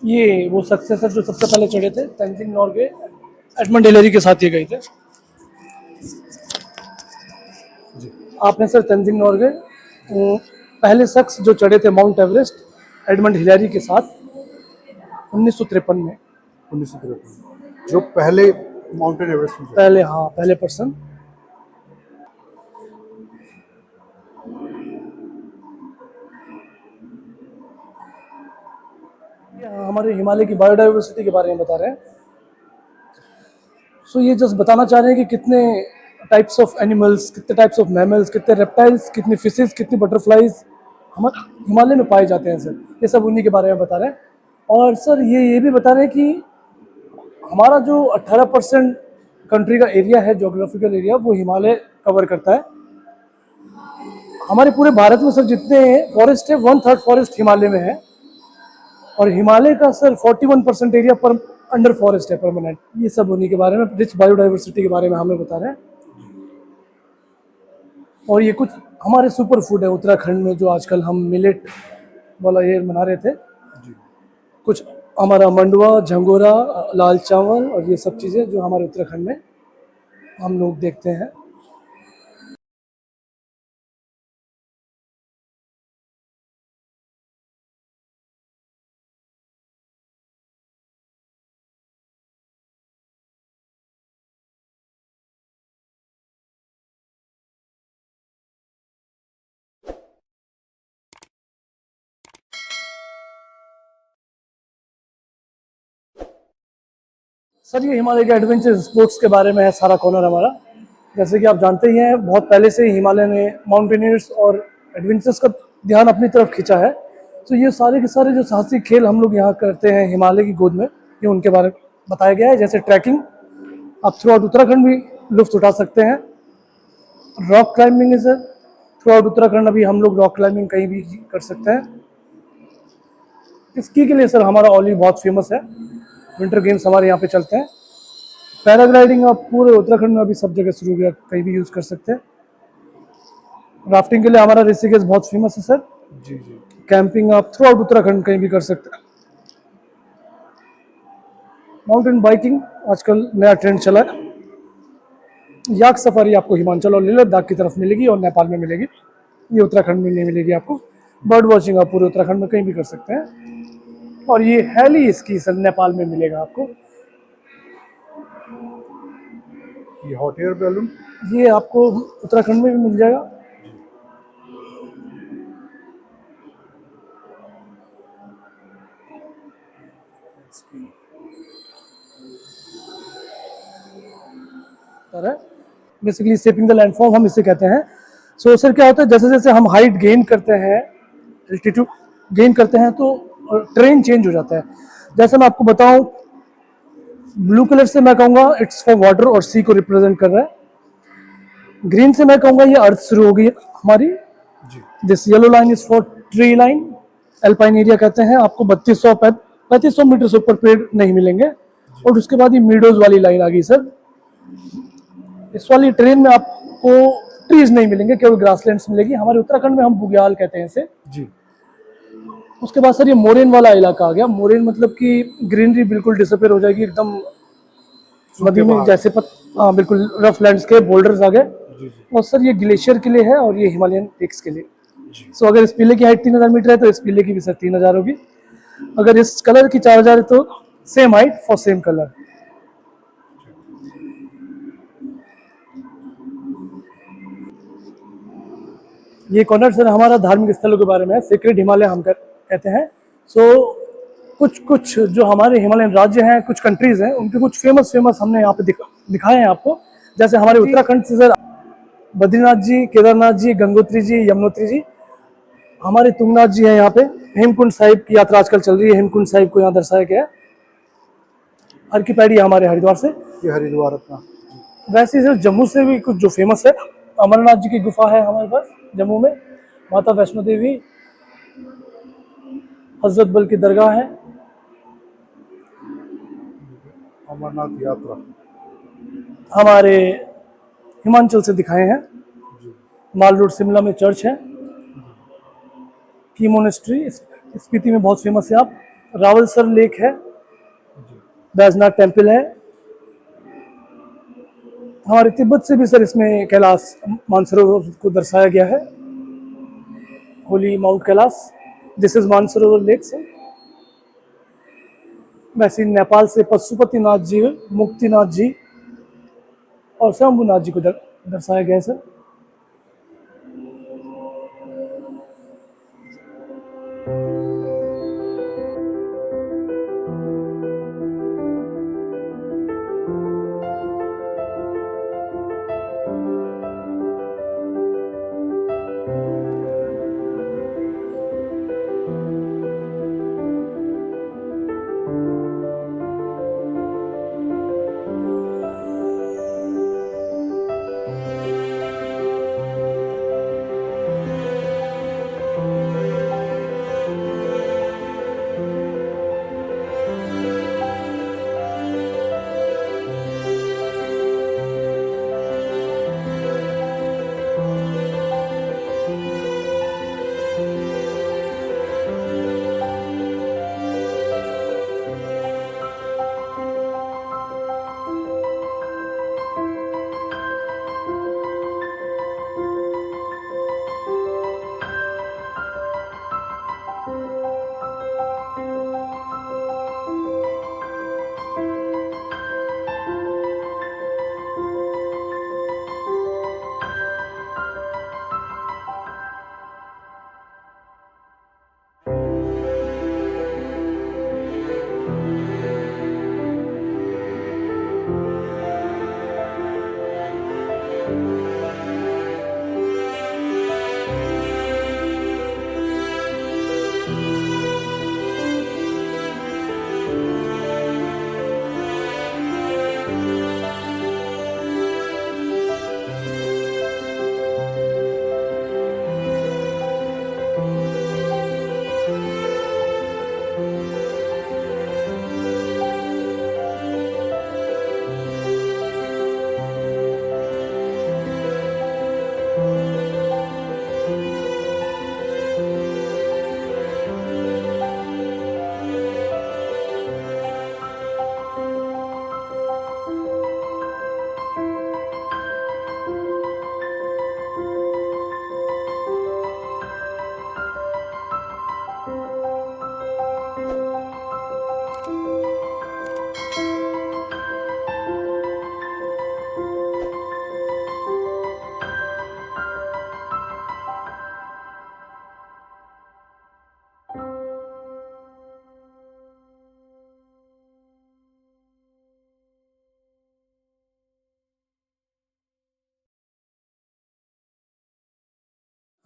ये वो सक्सेसर जो सबसे पहले चढ़े थे, तेंजिंग नॉर्गे, एडमंड हिलेरी के साथ ये गए थे। आपने सर तेंजिंग नॉर्गे पहले शख्स जो चढ़े थे माउंट एवरेस्ट एडमंड हिलेरी के साथ 1953 में। 1953 जो पहले माउंटेन एवरेस्ट में चढ़े। पहले, हाँ पहले पर्सन। हमारे हिमालय की बायोडाइवर्सिटी के बारे में बता रहे हैं। सो ये जस्ट बताना चाह रहे हैं कि कितने टाइप्स ऑफ एनिमल्स, कितने टाइप्स ऑफ मैमल्स, कितने रेप्टाइल्स, कितनी फिशेस, कितनी बटरफ्लाइज हमारे हिमालय में पाए जाते हैं सर। ये सब उन्हीं के बारे में बता रहे हैं। और सर ये भी बता रहे हैं कि हमारा जो 18% कंट्री का एरिया है, जोग्राफिकल एरिया, वो हिमालय कवर करता है। हमारे पूरे भारत में सर जितने फॉरेस्ट है 1/3 फॉरेस्ट हिमालय में है, और हिमालय का सर 41% एरिया पर अंडर फॉरेस्ट है परमानेंट। ये सब उन्हीं के बारे में, रिच बायोडाइवर्सिटी के बारे में हमें बता रहे हैं। और ये कुछ हमारे सुपर फूड है उत्तराखंड में जो आजकल हम मिलेट वाला ये मना रहे थे। कुछ हमारा मंडुआ, झंगोरा, लाल चावल और ये सब चीज़ें जो हमारे उत्तराखंड में हम लोग देखते हैं। सर ये हिमालय के एडवेंचर स्पोर्ट्स के बारे में है सारा कॉर्नर हमारा। जैसे कि आप जानते ही हैं, बहुत पहले से ही हिमालय ने माउंटेनियर्स और एडवेंचर्स का ध्यान अपनी तरफ खींचा है। तो ये सारे के सारे जो साहसिक खेल हम लोग यहाँ करते हैं हिमालय की गोद में, ये उनके बारे में बताया गया है। जैसे ट्रैकिंग, आप थ्रू आउट उत्तराखंड भी लुत्फ उठा सकते हैं। रॉक क्लाइंबिंग है सर, थ्रू आउट उत्तराखंड अभी हम लोग रॉक क्लाइंबिंग कहीं भी कर सकते हैं। स्की के लिए सर हमारा ओली बहुत फेमस है, विंटर गेम्स हमारे यहाँ पे चलते हैं। पैराग्लाइडिंग आप पूरे उत्तराखंड में अभी सब जगह शुरू हो गया, कहीं भी यूज़ कर सकते हैं। राफ्टिंग के लिए हमारा ऋषिकेश बहुत फेमस है सर। जी जी। कैंपिंग आप थ्रू आउट उत्तराखंड कहीं भी कर सकते हैं। माउंटेन बाइकिंग आजकल नया ट्रेंड चला है। याक सफारी आपको हिमाचल और लेह लद्दाख की तरफ मिलेगी और नेपाल में मिलेगी, ये उत्तराखंड में नहीं मिलेगी आपको। बर्ड वॉचिंग आप पूरे उत्तराखंड में कहीं भी कर सकते हैं। और ये हेली स्की सर नेपाल में मिलेगा आपको। ये हॉट एयर बैलून, ये आपको उत्तराखंड में भी मिल जाएगा। बेसिकली शेपिंग द लैंडफॉर्म हम इसे कहते हैं। सो सर क्या होता है, जैसे जैसे हम हाइट गेन करते हैं, एल्टीट्यूड गेन करते हैं, तो ट्रेन चेंज हो जाता है। जैसे मैं आपको बताऊं, ब्लू कलर से मैं कहूँगा इट्स फॉर वाटर और सी को रिप्रेजेंट कर रहा है। ग्रीन से मैं कहूँगा ये अर्थ शुरू होगी हमारी। This yellow line is for tree line, alpine area कहते हैं। आपको 3200 3500 मीटर से ऊपर पेड़ नहीं मिलेंगे। और उसके बाद ये मीडोज वाली लाइन आ गई सर। इस वाली ट्रेन में आपको ट्रीज नहीं मिलेंगे, केवल ग्रासलैंड्स मिलेगी। हमारे उत्तराखंड में हम बुग्याल कहते हैं इसे। जी। उसके बाद सर ये मोरेन वाला इलाका आ गया। मोरेन मतलब कि ग्रीनरी बिल्कुल डिसअपेयर हो जाएगी एकदम, नदी में जैसे हाँ बिल्कुल रफ लैंडस्केप, बोल्डर्स आ गए। जी जी और सर ये ग्लेशियर के लिए है और ये हिमालयन पीक्स के लिए। जी। सो अगर इस पीले की हाइट 3000 मीटर है तो इस पीले की भी सर 3000 होगी। अगर इस कलर की 4000 है तो same height for same colour. ये कॉर्नर सर हमारा धार्मिक स्थलों के बारे में है, सीक्रेट हिमालय हम कहते हैं। सो कुछ जो हमारे हिमालयन राज्य हैं, कुछ कंट्रीज हैं, उनके कुछ फेमस हमने यहाँ पे दिखाए हैं आपको। जैसे हमारे उत्तराखंड से सर बद्रीनाथ जी, केदारनाथ जी, गंगोत्री जी, यमुनोत्री जी, हमारे तुंगनाथ जी हैं यहाँ पे। हेमकुंड साहिब की यात्रा आजकल चल रही है, हेमकुंड साहिब को यहाँ दर्शाया गया है। हर की पैड़ी हमारे हरिद्वार से। ये हरिद्वार अपना। वैसे सर जम्मू से भी कुछ जो फेमस है, अमरनाथ जी की गुफा है हमारे पास जम्मू में, माता वैष्णो देवी, हजरत बल की दरगाह है। अमरनाथ यात्रा हमारे हिमाचल से दिखाए हैं। माल रोड शिमला में चर्च है। की मोनेस्ट्री स्पीति में बहुत फेमस है। आप रावलसर लेक है, बैजनाथ टेम्पल है। हमारे तिब्बत से भी सर इसमें कैलाश मानसरोवर को दर्शाया गया है, Holi mount Kailash. This is Mansarovar lake से। वैसे नेपाल से पशुपतिनाथ जी, मुक्तिनाथ जी और शंभुनाथ जी को दर्शाया गया है सर।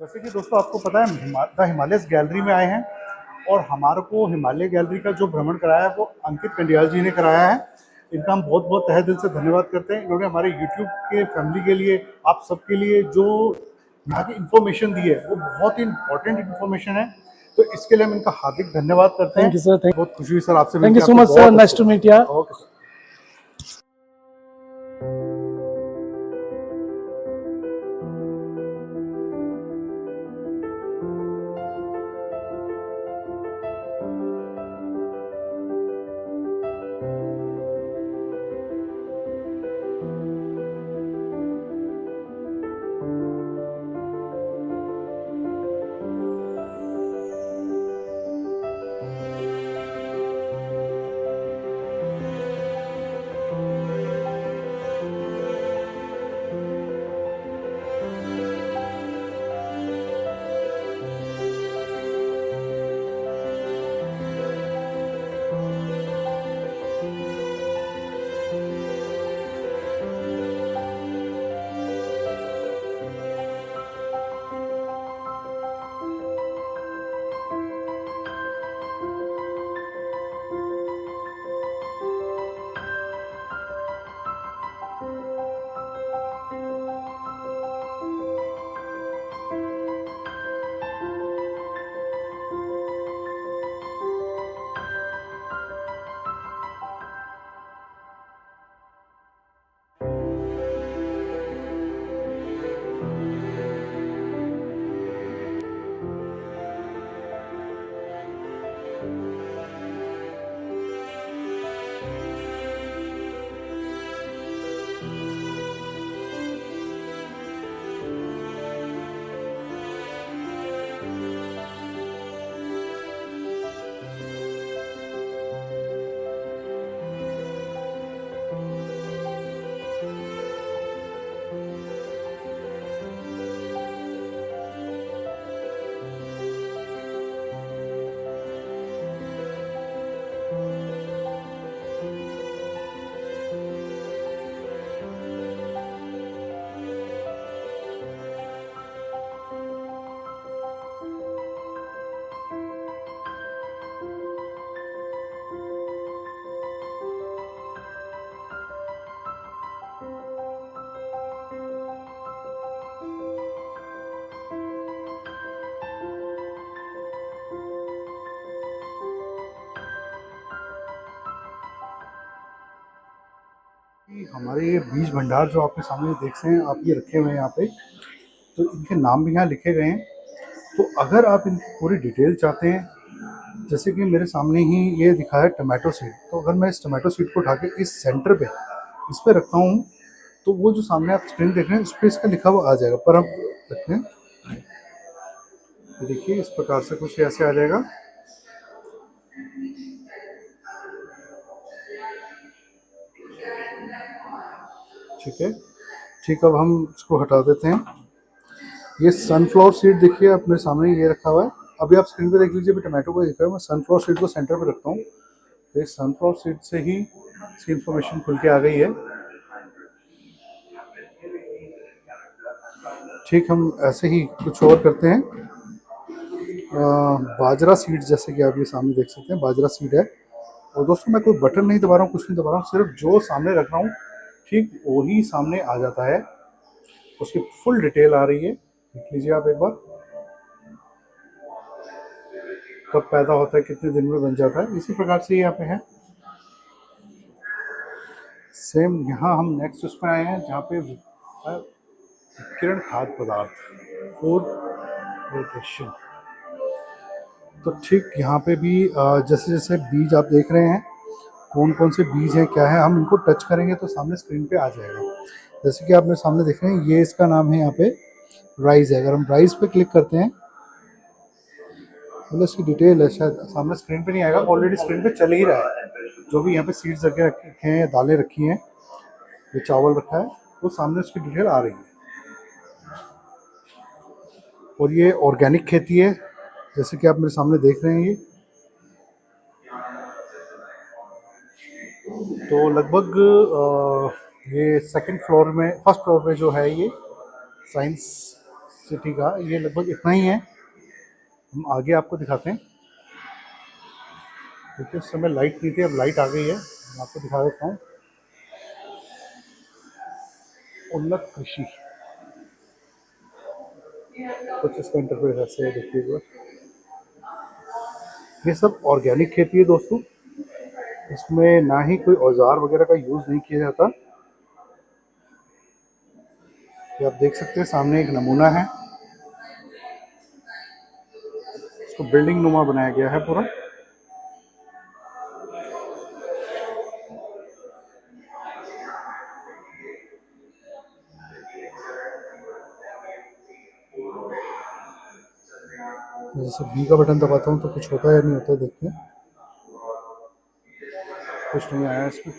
जैसे कि दोस्तों आपको पता है द हिमालयस गैलरी में आए हैं और हमारे को हिमालय गैलरी का जो भ्रमण कराया है वो अंकित कंडियाल जी ने कराया है। इनका हम बहुत बहुत तहे दिल से धन्यवाद करते हैं। इन्होंने हमारे यूट्यूब के फैमिली के लिए, आप सबके लिए जो यहाँ की इन्फॉर्मेशन दी है वो बहुत ही इम्पोर्टेंट इन्फॉर्मेशन है। तो इसके लिए हम इनका हार्दिक धन्यवाद करते हैं। थैंक यू सर, बहुत खुशी हुई सर आपसे थैंक यू मिलके, सो आपको मच सर, बहुत नाइस अच्छा टू मीट लगा। या। Okay sir. हमारे ये बीज भंडार जो आपके सामने देख रहे हैं आप, ये रखे हुए हैं यहाँ पे, तो इनके नाम भी यहाँ लिखे गए हैं। तो अगर आप इनकी पूरी डिटेल चाहते हैं, जैसे कि मेरे सामने ही ये दिखा है टमाटो सीड, तो अगर मैं इस टमाटो सीड को उठा के इस सेंटर पे इस पे रखता हूँ, तो वो जो सामने आप स्क्रीन देख रहे हैं इस पर इसका लिखा हुआ आ जाएगा। पर हम रखते हैं, ये देखिए इस प्रकार से कुछ ऐसे आ जाएगा। ठीक है, ठीक, अब हम इसको हटा देते हैं। ये सनफ्लावर सीड देखिए अपने सामने ये रखा हुआ है। अभी आप स्क्रीन पे देख लीजिए, अभी टमाटो को दिख रहा है, मैं सनफ्लावर सीड को सेंटर पे रखता हूँ, तो इस सनफ्लावर सीड से ही इसकी इन्फॉर्मेशन खुल के आ गई है। ठीक, हम ऐसे ही कुछ और करते हैं। बाजरा सीड, जैसे कि आप ये सामने देख सकते हैं, बाजरा सीड है। और दोस्तों मैं कोई बटन नहीं दबा रहा हूँ, कुछ नहीं दबा रहा हूँ, सिर्फ जो सामने रख रहा हूँ ठीक वही सामने आ जाता है, उसकी फुल डिटेल आ रही है। देख लीजिए आप एक बार, कब पैदा होता है, कितने दिन में बन जाता है, इसी प्रकार से यहाँ पे है। सेम यहाँ हम नेक्स्ट उस पर आए हैं जहाँ पे किरण खाद्य पदार्थ, फूड न्यूट्रिशन। तो ठीक यहाँ पे भी जैसे जैसे बीज आप देख रहे हैं, कौन कौन से बीज हैं क्या है, हम इनको टच करेंगे तो सामने स्क्रीन पे आ जाएगा। जैसे कि आप मेरे सामने देख रहे हैं, ये इसका नाम है यहाँ पे राइस है। अगर हम राइस पे क्लिक करते हैं, मतलब इसकी डिटेल है, शायद सामने स्क्रीन पे नहीं आएगा, ऑलरेडी स्क्रीन पे चल ही रहा है। जो भी यहाँ पे सीड्स रखे हैं, दालें रखी हैं, ये चावल रखा है, वो सामने उसकी डिटेल आ रही है। और ये ऑर्गेनिक खेती है, जैसे कि आप मेरे सामने देख रहे हैं। ये तो लगभग ये सेकंड फ्लोर में, फर्स्ट फ्लोर पे जो है ये साइंस सिटी का, ये लगभग इतना ही है। हम आगे आपको दिखाते हैं, क्योंकि उस समय लाइट नहीं थी, अब लाइट आ गई है, मैं आपको दिखा देता हूँ। उन्नत कृषि, कुछ इसका इंटरफेस ऐसे है, देखिए। ये सब ऑर्गेनिक खेती है दोस्तों, इसमें ना ही कोई औजार वगैरह का यूज़ नहीं किया जाता। ये आप देख सकते हैं सामने एक नमूना है, इसको बिल्डिंग नुमा बनाया गया है पूरा। जैसे बी का बटन दबाता हूँ तो कुछ होता है या नहीं होता है, देखते हैं। कुछ नहीं आया इसमें।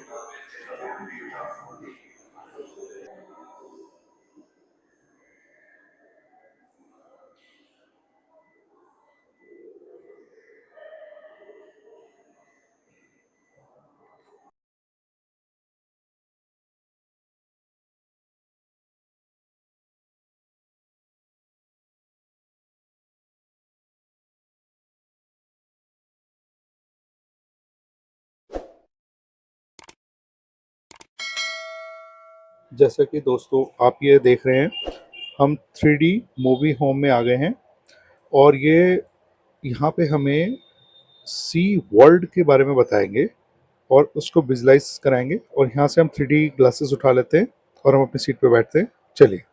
जैसा कि दोस्तों आप ये देख रहे हैं, हम 3D मूवी होम में आ गए हैं और ये यहाँ पे हमें सी वर्ल्ड के बारे में बताएंगे और उसको विजुलाइज कराएंगे। और यहाँ से हम 3D ग्लासेस उठा लेते हैं और हम अपनी सीट पे बैठते हैं। चलिए।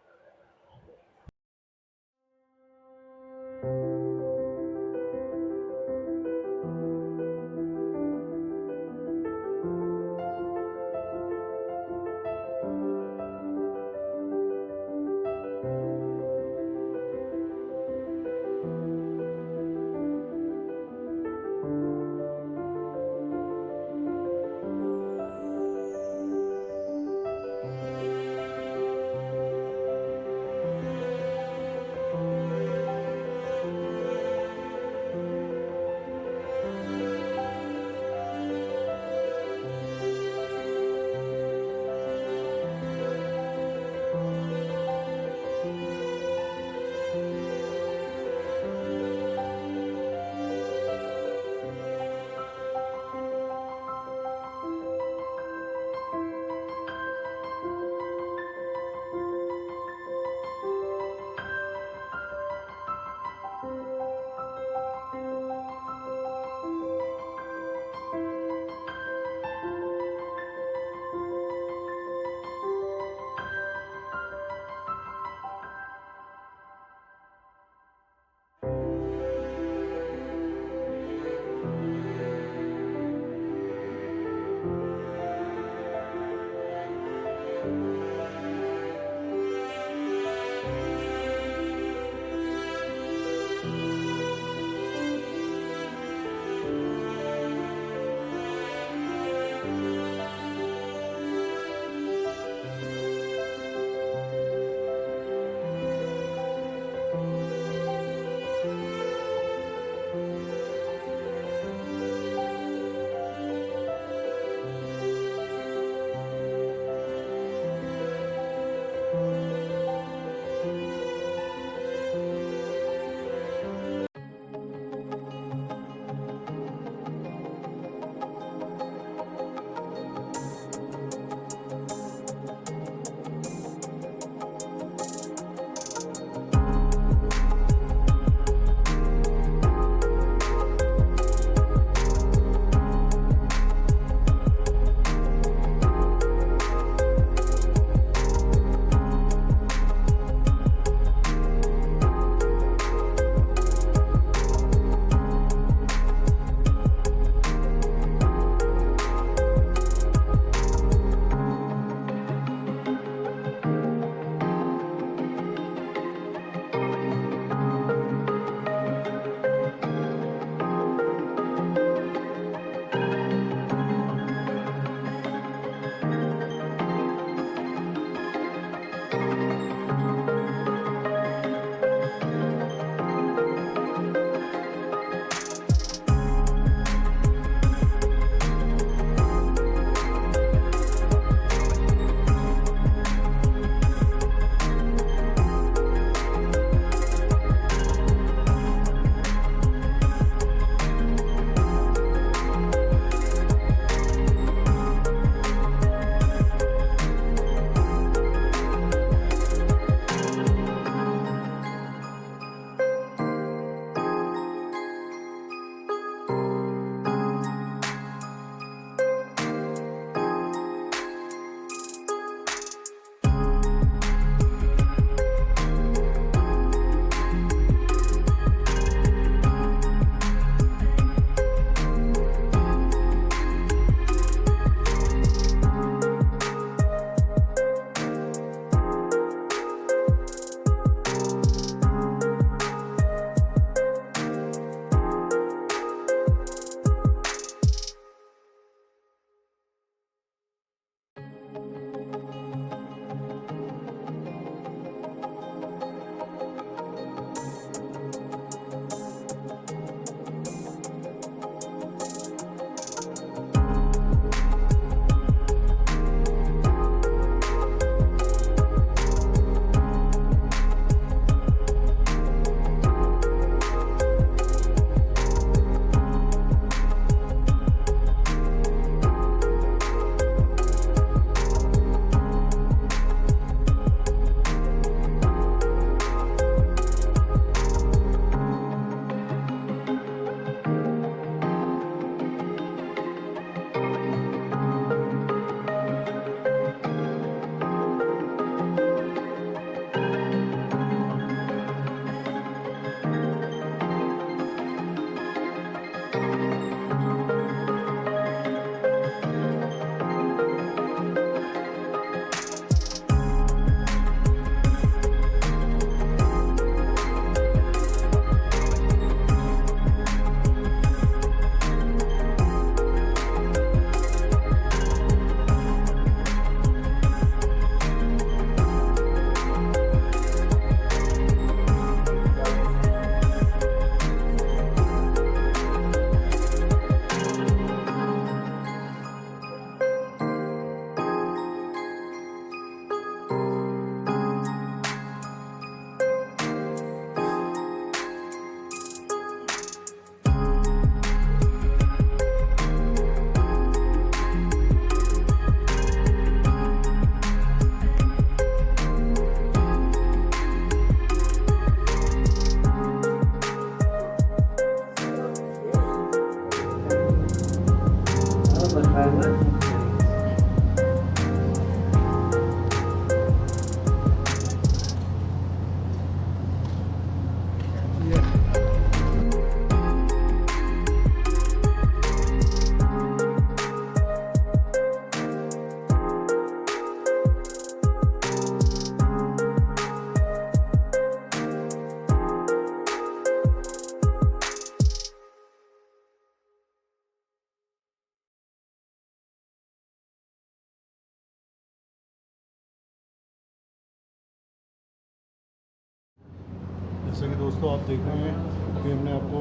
जैसे कि दोस्तों आप देख रहे हैं कि हमने आपको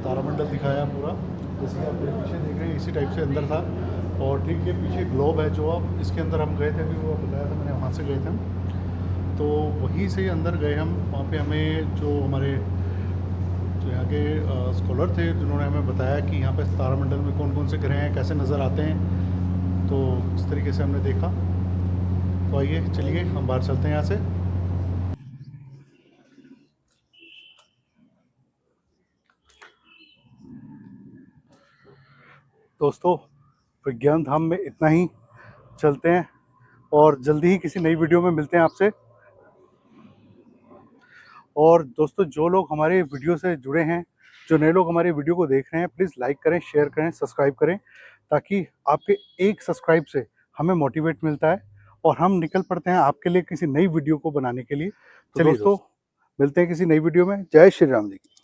तारामंडल दिखाया पूरा, जैसे कि आप मेरे पीछे देख रहे हैं इसी टाइप से अंदर था। और ठीक ये पीछे ग्लोब है जो आप इसके अंदर हम गए थे, अभी वो बताया था मैंने, वहाँ से गए थे हम। तो वहीं से अंदर गए हम, वहाँ पे हमें जो हमारे जो यहाँ के स्कॉलर थे जिन्होंने हमें बताया कि यहाँ पे तारामंडल में कौन कौन से ग्रह हैं, कैसे नज़र आते हैं, तो इस तरीके से हमने देखा। तो आइए चलिए हम बाहर चलते हैं यहाँ से। दोस्तों विज्ञान धाम में इतना ही, चलते हैं और जल्दी ही किसी नई वीडियो में मिलते हैं आपसे। और दोस्तों जो लोग हमारे वीडियो से जुड़े हैं, जो नए लोग हमारे वीडियो को देख रहे हैं, प्लीज़ लाइक करें, शेयर करें, सब्सक्राइब करें, ताकि आपके एक सब्सक्राइब से हमें मोटिवेट मिलता है और हम निकल पड़ते हैं आपके लिए किसी नई वीडियो को बनाने के लिए। तो चलिए दोस्तों मिलते हैं किसी नई वीडियो में। जय श्री राम जी की।